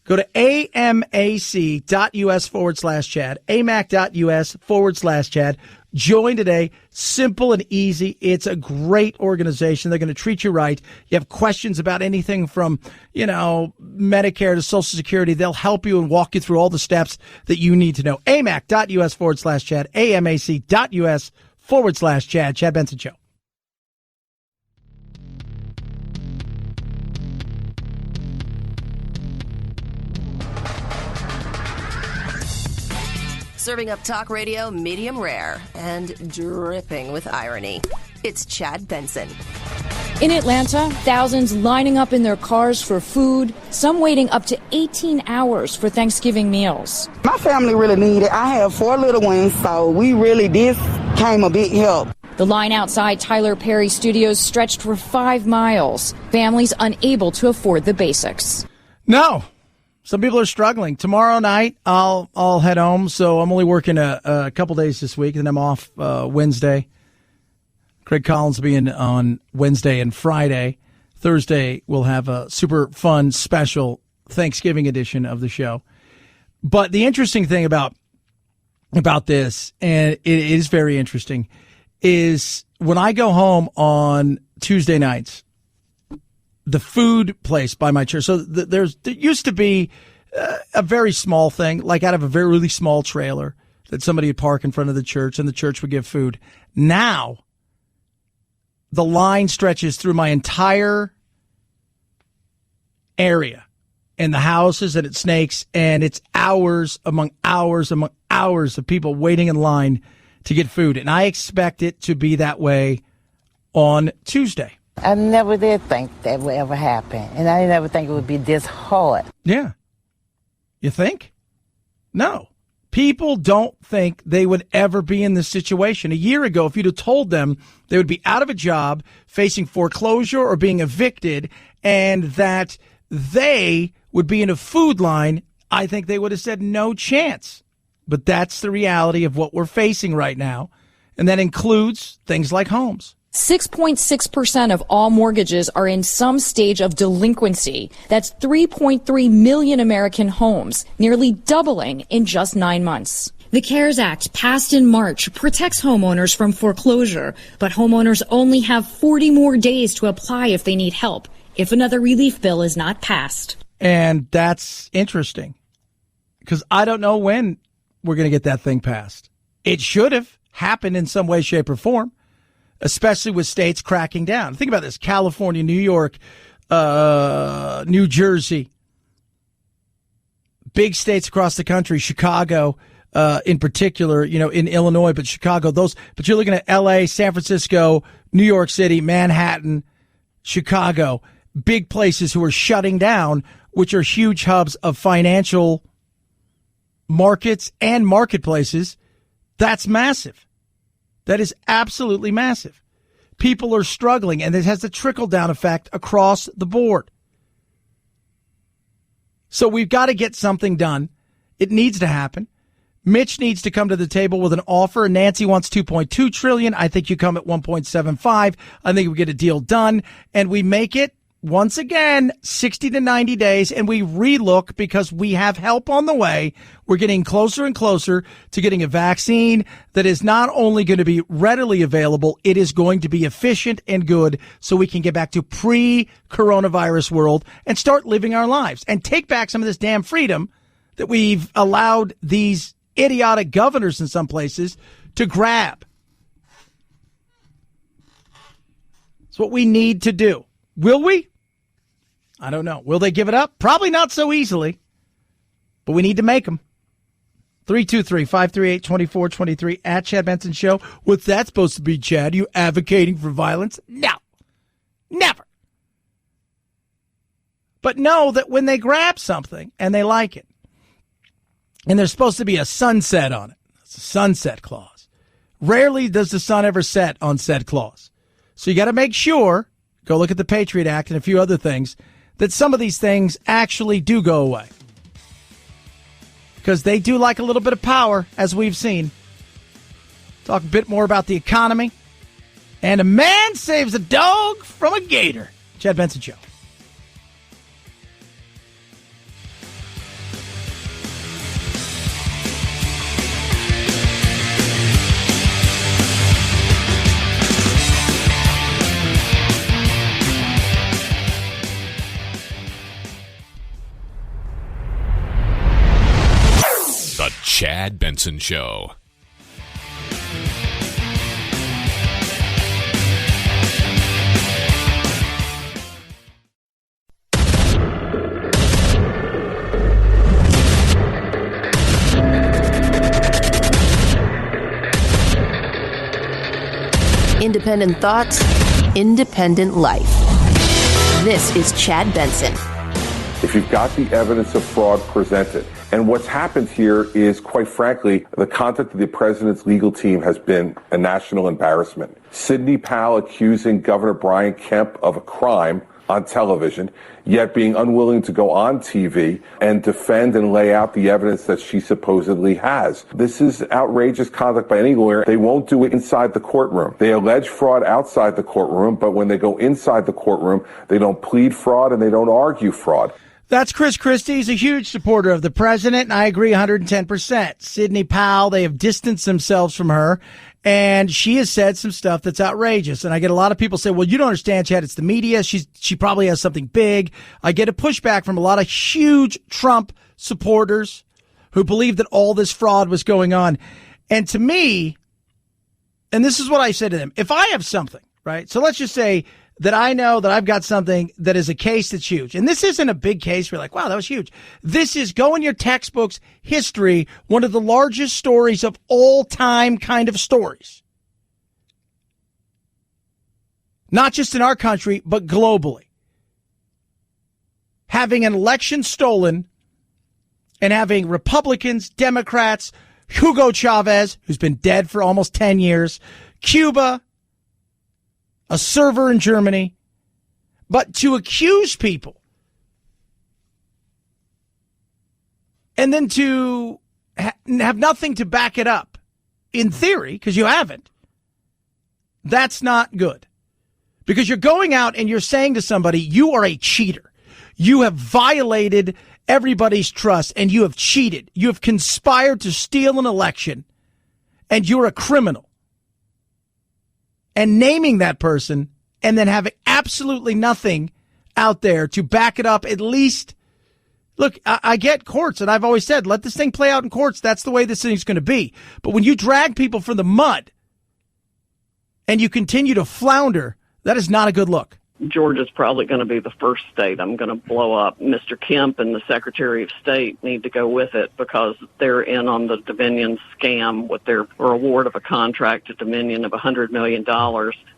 Go to amac.us/Chad, amac.us/Chad. Join today. Simple and easy. It's a great organization. They're going to treat you right. You have questions about anything from, Medicare to Social Security. They'll help you and walk you through all the steps that you need to know. amac.us/Chad, amac.us/Chad. Chad Benson Show. Serving up talk radio medium rare and dripping with irony. It's Chad Benson. In Atlanta, thousands lining up in their cars for food, some waiting up to 18 hours for Thanksgiving meals. My family really needed it. I have 4 little ones, so this came a big help. The line outside Tyler Perry Studios stretched for 5 miles. Families unable to afford the basics. No. Some people are struggling. Tomorrow night, I'll head home, so I'm only working a couple days this week, and I'm off Wednesday. Craig Collins will be in on Wednesday and Friday. Thursday, we'll have a super fun, special Thanksgiving edition of the show. But the interesting thing about this, and it is very interesting, is when I go home on Tuesday nights, the food place by my church. So there used to be a very small thing, like out of a very really small trailer that somebody would park in front of the church and the church would give food. Now, the line stretches through my entire area and the houses, and it snakes, and it's hours among hours of people waiting in line to get food. And I expect it to be that way on Tuesday. I never did think that would ever happen, and I never think it would be this hard. Yeah. You think? No. People don't think they would ever be in this situation. A year ago, if you'd have told them they would be out of a job, facing foreclosure or being evicted, and that they would be in a food line, I think they would have said no chance. But that's the reality of what we're facing right now, and that includes things like homes. 6.6% of all mortgages are in some stage of delinquency. That's 3.3 million American homes, nearly doubling in just 9 months. The CARES Act, passed in March, protects homeowners from foreclosure, but homeowners only have 40 more days to apply if they need help, if another relief bill is not passed. And that's interesting, because I don't know when we're going to get that thing passed. It should have happened in some way, shape, or form, especially with states cracking down. Think about this: California, New York, New Jersey, big states across the country, Chicago, in particular, in Illinois, but Chicago, but you're looking at LA, San Francisco, New York City, Manhattan, Chicago, big places who are shutting down, which are huge hubs of financial markets and marketplaces. That's massive. That is absolutely massive. People are struggling, and it has a trickle-down effect across the board. So we've got to get something done. It needs to happen. Mitch needs to come to the table with an offer. Nancy wants $2.2 trillion. I think you come at $1.75. I think we get a deal done, and we make it, once again, 60 to 90 days, and we relook because we have help on the way. We're getting closer and closer to getting a vaccine that is not only going to be readily available, it is going to be efficient and good so we can get back to pre-coronavirus world and start living our lives and take back some of this damn freedom that we've allowed these idiotic governors in some places to grab. It's what we need to do. Will we? I don't know. Will they give it up? Probably not so easily, but we need to make them. 323-538-2423 at Chad Benson Show. What's that supposed to be, Chad? You advocating for violence? No, never. But know that when they grab something and they like it, and there's supposed to be a sunset on it, it's a sunset clause. Rarely does the sun ever set on said clause. So you got to make sure, go look at the Patriot Act and a few other things, that some of these things actually do go away. Because they do like a little bit of power, as we've seen. Talk a bit more about the economy. And a man saves a dog from a gator. Chad Benson Show. The Chad Benson Show. Independent thoughts, independent life. This is Chad Benson. If you've got the evidence of fraud presented, and what's happened here is, quite frankly, the conduct of the president's legal team has been a national embarrassment. Sidney Powell accusing Governor Brian Kemp of a crime on television, yet being unwilling to go on TV and defend and lay out the evidence that she supposedly has. This is outrageous conduct by any lawyer. They won't do it inside the courtroom. They allege fraud outside the courtroom, but when they go inside the courtroom, they don't plead fraud and they don't argue fraud. That's Chris Christie. He's a huge supporter of the president, and I agree 110%. Sidney Powell, they have distanced themselves from her, and she has said some stuff that's outrageous. And I get a lot of people say, well, you don't understand, Chad, it's the media. She probably has something big. I get a pushback from a lot of huge Trump supporters who believe that all this fraud was going on. And to me, and this is what I said to them, if I have something, right? So let's just say that I know that I've got something that is a case that's huge. And this isn't a big case. We're like, wow, that was huge. This is, go in your textbooks, history, one of the largest stories of all time kind of stories. Not just in our country, but globally. Having an election stolen and having Republicans, Democrats, Hugo Chavez, who's been dead for almost 10 years, Cuba, a server in Germany, but to accuse people and then to have nothing to back it up, in theory, because you haven't, that's not good. Because you're going out and you're saying to somebody, you are a cheater. You have violated everybody's trust and you have cheated. You have conspired to steal an election and you're a criminal. And naming that person and then having absolutely nothing out there to back it up, at least, look, I get courts, and I've always said, let this thing play out in courts. That's the way this thing's going to be. But when you drag people from the mud and you continue to flounder, that is not a good look. Georgia's probably going to be the first state I'm going to blow up. Mr. Kemp and the Secretary of State need to go with it because they're in on the Dominion scam with their award of a contract to Dominion of $100 million.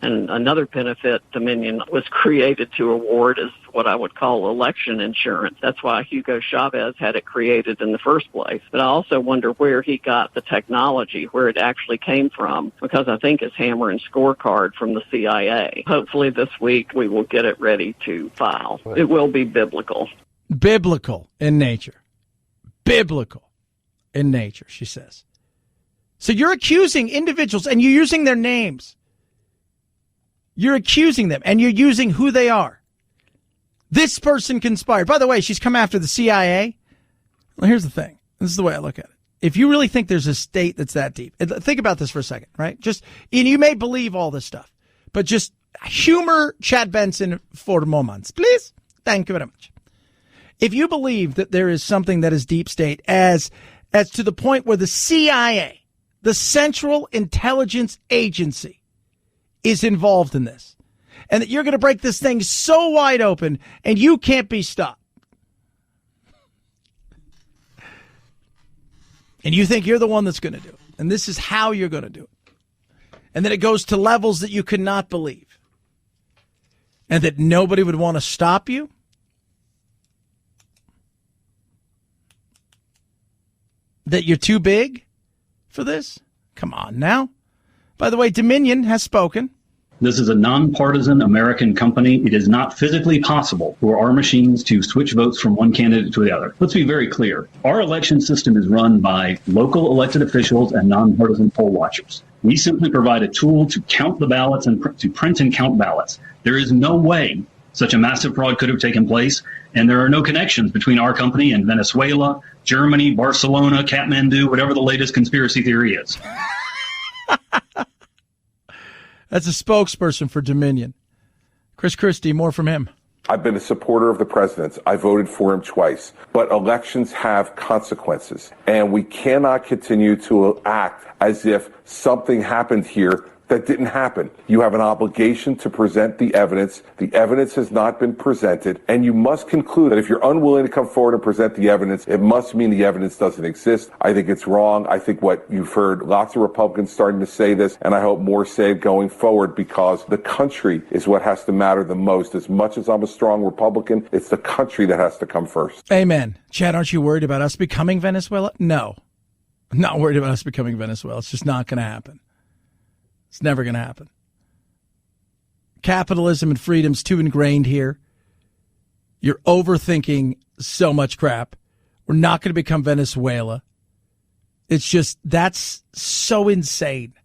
And another benefit Dominion was created to award is what I would call election insurance. That's why Hugo Chavez had it created in the first place. But I also wonder where he got the technology, where it actually came from, because I think it's hammer and scorecard from the CIA. Hopefully this week we will get it ready to file. It will be biblical. Biblical in nature. Biblical in nature, she says. So you're accusing individuals and you're using their names. You're accusing them and you're using who they are. This person conspired. By the way, she's come after the CIA. Well, here's the thing. This is the way I look at it. If you really think there's a state that's that deep, think about this for a second, right? And you may believe all this stuff, but just humor Chad Benson for moments, please. Thank you very much. If you believe that there is something that is deep state as to the point where the CIA, the Central Intelligence Agency, is involved in this, and that you're going to break this thing so wide open and you can't be stopped, and you think you're the one that's going to do it, and this is how you're going to do it, and then it goes to levels that you cannot believe, and that nobody would want to stop you, that you're too big for this? Come on now. By the way, Dominion has spoken. This is a nonpartisan American company. It is not physically possible for our machines to switch votes from one candidate to the other. Let's be very clear. Our election system is run by local elected officials and nonpartisan poll watchers. We simply provide a tool to count the ballots and to print and count ballots. There is no way such a massive fraud could have taken place, and there are no connections between our company and Venezuela, Germany, Barcelona, Kathmandu, whatever the latest conspiracy theory is. That's a spokesperson for Dominion. Chris Christie, more from him. I've been a supporter of the president's. I voted for him twice. But elections have consequences. And we cannot continue to act as if something happened here that didn't happen. You have an obligation to present the evidence. The evidence has not been presented. And you must conclude that if you're unwilling to come forward and present the evidence, it must mean the evidence doesn't exist. I think it's wrong. I think what you've heard lots of Republicans starting to say this, and I hope more say it going forward, because the country is what has to matter the most. As much as I'm a strong Republican, it's the country that has to come first. Amen. Chad, aren't you worried about us becoming Venezuela? No. I'm not worried about us becoming Venezuela. It's just not going to happen. It's never going to happen. Capitalism and freedom's too ingrained here. You're overthinking so much crap. We're not going to become Venezuela. It's just, that's so insane.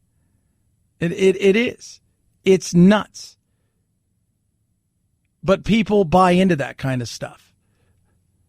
It is. It's nuts. But people buy into that kind of stuff.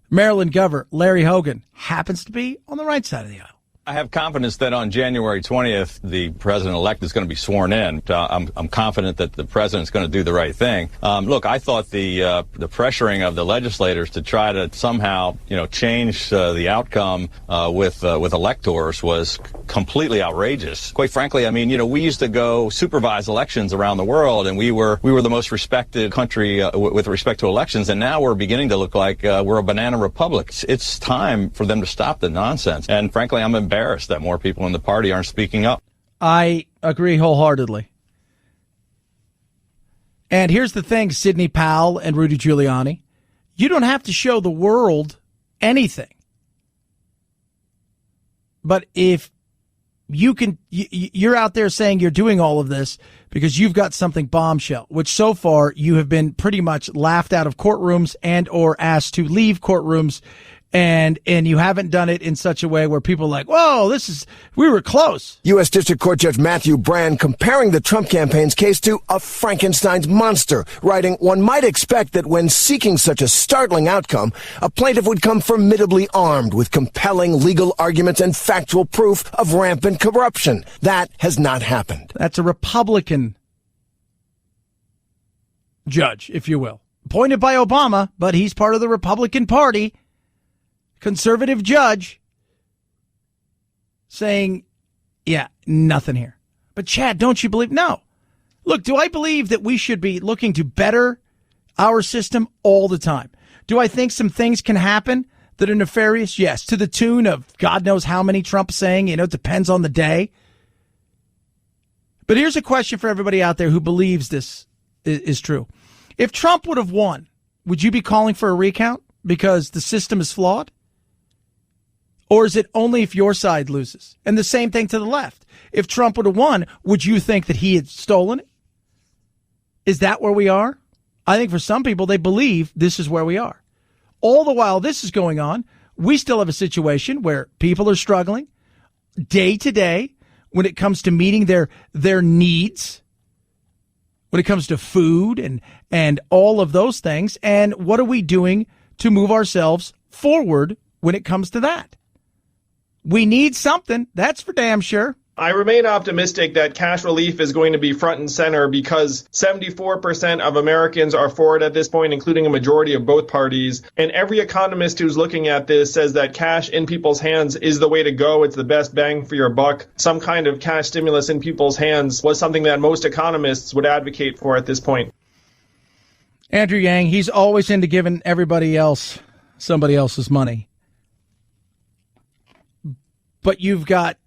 Maryland Governor Larry Hogan happens to be on the right side of the aisle. I have confidence that on January 20th, the president-elect is going to be sworn in. I'm confident that the president's going to do the right thing. Look, I thought the pressuring of the legislators to try to somehow, change the outcome with electors was completely outrageous. Quite frankly, I mean, we used to go supervise elections around the world, and we were the most respected country with respect to elections, and now we're beginning to look like we're a banana republic. It's time for them to stop the nonsense. And frankly, I'm embarrassed that more people in the party aren't speaking up. I agree wholeheartedly. And here's the thing, Sidney Powell and Rudy Giuliani. You don't have to show the world anything. But if you're out there saying you're doing all of this because you've got something bombshell, which so far you have been pretty much laughed out of courtrooms and or asked to leave courtrooms. And you haven't done it in such a way where people are like, whoa, we were close. U.S. District Court Judge Matthew Brand comparing the Trump campaign's case to a Frankenstein's monster, writing, one might expect that when seeking such a startling outcome, a plaintiff would come formidably armed with compelling legal arguments and factual proof of rampant corruption. That has not happened. That's a Republican judge, if you will. Appointed by Obama, but he's part of the Republican Party. Conservative judge saying, yeah, nothing here. But Chad, don't you believe? No. Look, do I believe that we should be looking to better our system all the time. Do I think some things can happen that are nefarious? Yes. To the tune of God knows how many Trump saying, it depends on the day. But here's a question for everybody out there who believes this is true. If Trump would have won, would you be calling for a recount because the system is flawed? Or is it only if your side loses? And the same thing to the left. If Trump would have won, would you think that he had stolen it? Is that where we are? I think for some people, they believe this is where we are. All the while this is going on, we still have a situation where people are struggling day to day when it comes to meeting their needs, when it comes to food and all of those things. And what are we doing to move ourselves forward when it comes to that? We need something, that's for damn sure. I remain optimistic that cash relief is going to be front and center because 74% of Americans are for it at this point, including a majority of both parties. And every economist who's looking at this says that cash in people's hands is the way to go. It's the best bang for your buck. Some kind of cash stimulus in people's hands was something that most economists would advocate for at this point. Andrew Yang, he's always into giving everybody else somebody else's money. But you've got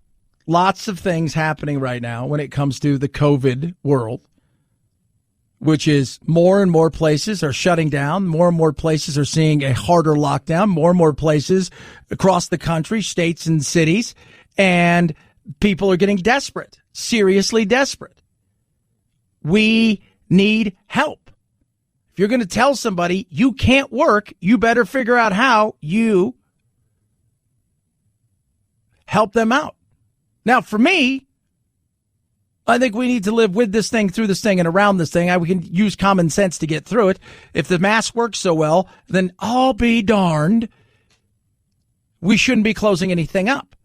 lots of things happening right now when it comes to the COVID world, which is more and more places are shutting down. More and more places are seeing a harder lockdown. More and more places across the country, states and cities, and people are getting desperate, seriously desperate. We need help. If you're going to tell somebody you can't work, you better figure out how you help them out. Now, for me, I think we need to live with this thing, through this thing, and around this thing. We can use common sense to get through it. If the mask works so well, then I'll be darned, we shouldn't be closing anything up.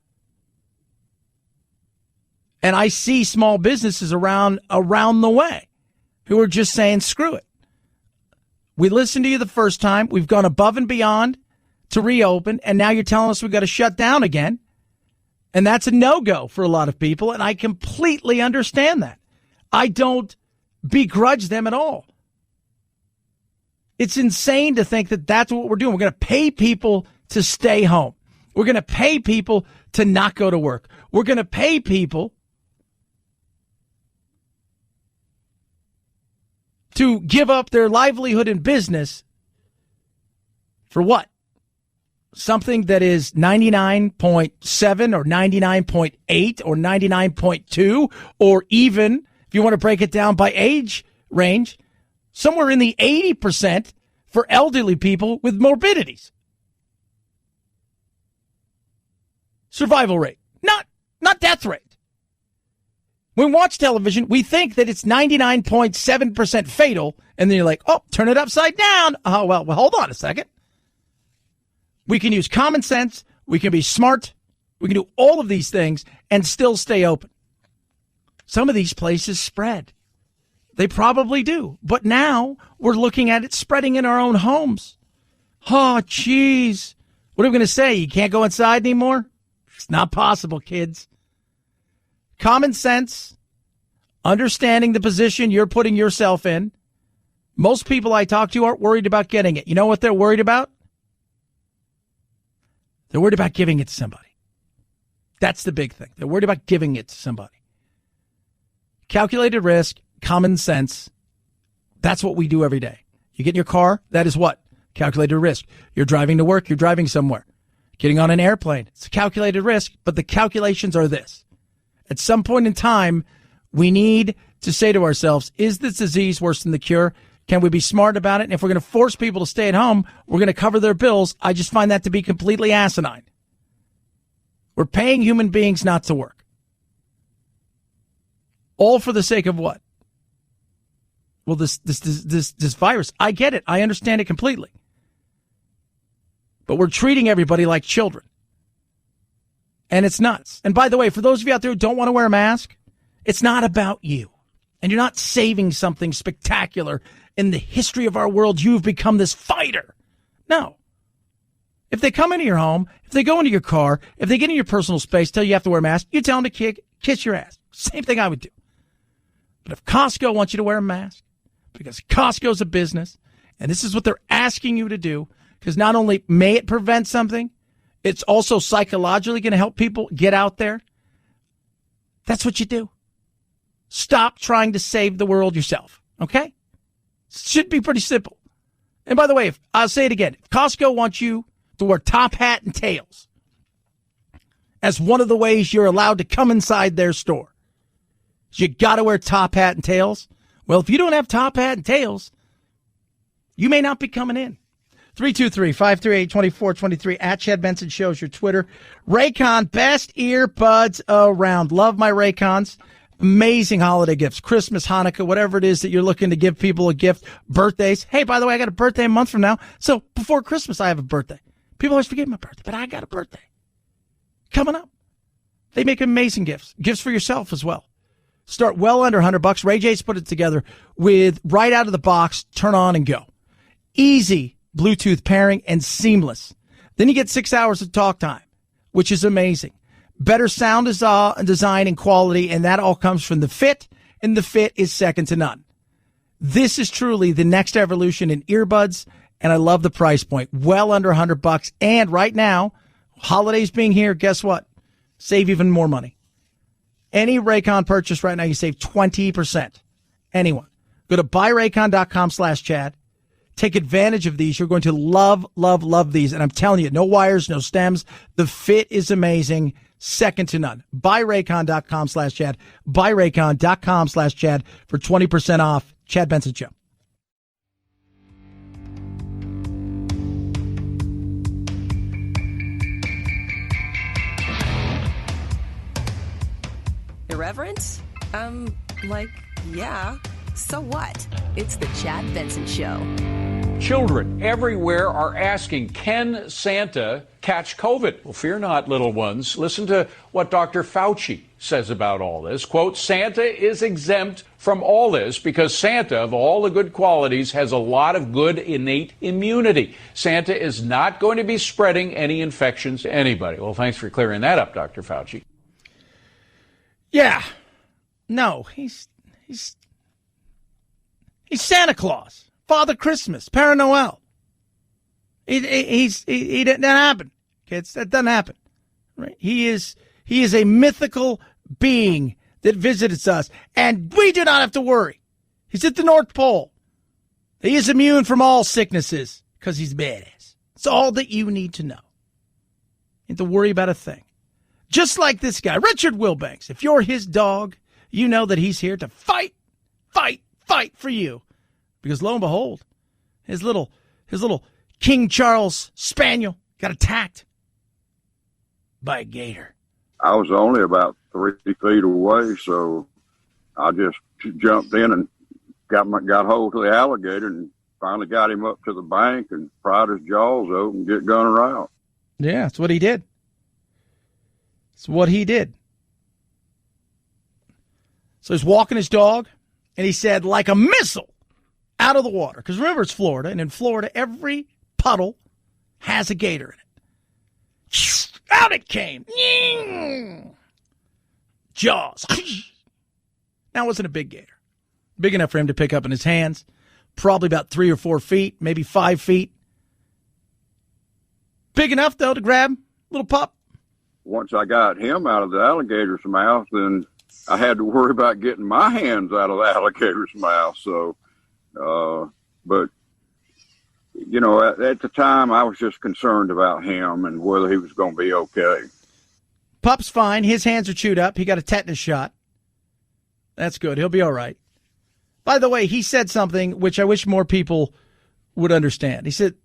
And I see small businesses around the way who are just saying, screw it. We listened to you the first time. We've gone above and beyond to reopen, and now you're telling us we've got to shut down again. And that's a no-go for a lot of people, and I completely understand that. I don't begrudge them at all. It's insane to think that that's what we're doing. We're going to pay people to stay home. We're going to pay people to not go to work. We're going to pay people to give up their livelihood and business for what? Something that is 99.7 or 99.8 or 99.2, or even, if you want to break it down by age range, somewhere in the 80% for elderly people with morbidities. Survival rate, not death rate. When we watch television, we think that it's 99.7% fatal, and then you're like, oh, turn it upside down. Oh, well, hold on a second. We can use common sense. We can be smart. We can do all of these things and still stay open. Some of these places spread. They probably do. But now we're looking at it spreading in our own homes. Oh, geez. What are we going to say? You can't go inside anymore? It's not possible, kids. Common sense, understanding the position you're putting yourself in. Most people I talk to aren't worried about getting it. You know what they're worried about? They're worried about giving it to somebody. That's the big thing. They're worried about giving it to somebody. Calculated risk, common sense. That's what we do every day. You get in your car, that is what? Calculated risk. You're driving to work, you're driving somewhere. Getting on an airplane, it's a calculated risk, but the calculations are this. At some point in time, we need to say to ourselves, is this disease worse than the cure? Can we be smart about it? And if we're going to force people to stay at home, we're going to cover their bills. I just find that to be completely asinine. We're paying human beings not to work. All for the sake of what? Well, this virus, I get it. I understand it completely. But we're treating everybody like children. And it's nuts. And by the way, for those of you out there who don't want to wear a mask, it's not about you. And you're not saving something spectacular in the history of our world. You've become this fighter. No. If they come into your home, if they go into your car, if they get in your personal space, tell you have to wear a mask, you tell them to kiss your ass. Same thing I would do. But if Costco wants you to wear a mask, because Costco's a business, And this is what they're asking you to do, because not only may it prevent something, it's also psychologically going to help people get out there. That's what you do. Stop trying to save the world yourself, okay? Should be pretty simple. And by the way, I'll say it again. If Costco wants you to wear top hat and tails as one of the ways you're allowed to come inside their store, you got to wear top hat and tails. Well, if you don't have top hat and tails, you may not be coming in. 323-538-2423 at Chad Benson Show's your Twitter. Raycon, best earbuds around. Love my Raycons. Amazing holiday gifts. Christmas, Hanukkah, whatever it is that you're looking to give people a gift. Birthdays. Hey, by the way, I got a birthday a month from now. So before Christmas, I have a birthday. People always forget my birthday, but I got a birthday coming up. They make amazing gifts. Gifts for yourself as well. Start well under $100. Ray J's put it together with right out of the box, turn on and go. Easy Bluetooth pairing and seamless. Then you get 6 hours of talk time, which is amazing. Better sound design and quality, and that all comes from the Fit, and the Fit is second to none. This is truly the next evolution in earbuds, and I love the price point. Well under $100. And right now, holidays being here, guess what? Save even more money. Any Raycon purchase right now, you save 20%. Anyone. Go to buyraycon.com/Chad. Take advantage of these. You're going to love, love, love these. And I'm telling you, no wires, no stems. The fit is amazing. Second to none. Buyraycon.com/Chad. Buyraycon.com/Chad for 20% off. Chad Benson Show. Irreverence? Yeah. So what? It's the Chad Benson Show. Children everywhere are asking, can Santa catch COVID? Well, fear not, little ones. Listen to what Dr. Fauci says about all this. Quote, Santa is exempt from all this because Santa, of all the good qualities, has a lot of good innate immunity. Santa is not going to be spreading any infections to anybody. Well, thanks for clearing that up, Dr. Fauci. Yeah. No, he's Santa Claus, Father Christmas, Père Noël. He doesn't happen, kids. That doesn't happen. Right? He is a mythical being that visits us, and we do not have to worry. He's at the North Pole. He is immune from all sicknesses because he's badass. It's all that you need to know. You don't have to worry about a thing. Just like this guy, Richard Wilbanks. If you're his dog, you know that he's here to fight for you. Because lo and behold, his little King Charles Spaniel got attacked by a gator. I was only about 3 feet away, so I just jumped in and got hold of the alligator and finally got him up to the bank and pried his jaws open and get Gunner out. Yeah, that's what he did. It's what he did. So he's walking his dog, and he said, like a missile, out of the water. Because remember, it's Florida, and in Florida, every puddle has a gator in it. Out it came. Jaws. Now, it wasn't a big gator. Big enough for him to pick up in his hands. Probably about 3 or 4 feet, maybe 5 feet. Big enough, though, to grab little pup. Once I got him out of the alligator's mouth, then I had to worry about getting my hands out of the alligator's mouth. So, but, you know, at the time, I was just concerned about him and whether he was going to be okay. Pup's fine. His hands are chewed up. He got a tetanus shot. That's good. He'll be all right. By the way, he said something which I wish more people would understand. He said,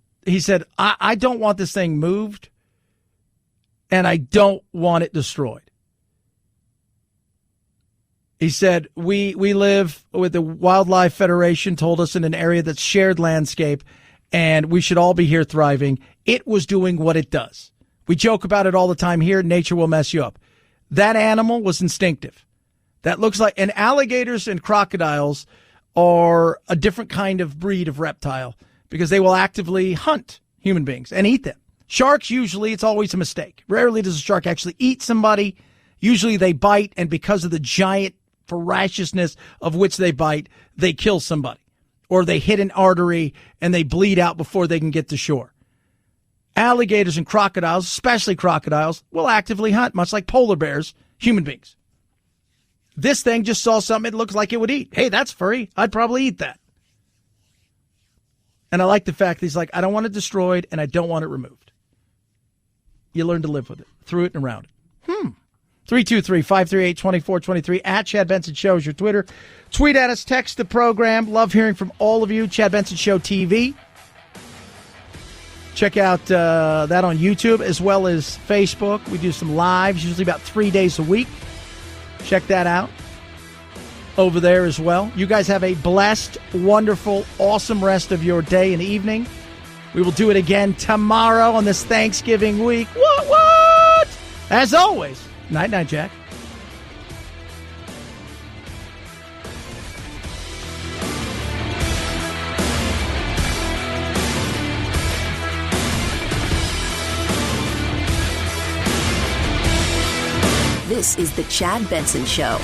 I don't want this thing moved, and I don't want it destroyed. He said, we live with the Wildlife Federation, told us in an area that's shared landscape, and we should all be here thriving. It was doing what it does. We joke about it all the time here. Nature will mess you up. That animal was instinctive. That looks like, and alligators and crocodiles are a different kind of breed of reptile because they will actively hunt human beings and eat them. Sharks, usually, it's always a mistake. Rarely does a shark actually eat somebody. Usually they bite, and because of the giant ferociousness of which they bite, they kill somebody or they hit an artery and they bleed out before they can get to shore. Alligators and crocodiles, especially crocodiles, will actively hunt, much like polar bears, human beings. This thing just saw something it looks like it would eat. Hey, that's furry. I'd probably eat that. And I like the fact that he's like, I don't want it destroyed and I don't want it removed. You learn to live with it, through it and around it. 323-538-2423 at Chad Benson Show is your Twitter. Tweet at us, text the program. Love hearing from all of you. Chad Benson Show TV. Check out that on YouTube as well as Facebook. We do some lives, usually about 3 days a week. Check that out over there as well. You guys have a blessed, wonderful, awesome rest of your day and evening. We will do it again tomorrow on this Thanksgiving week. What? As always, night-night, Jack. This is the Chad Benson Show.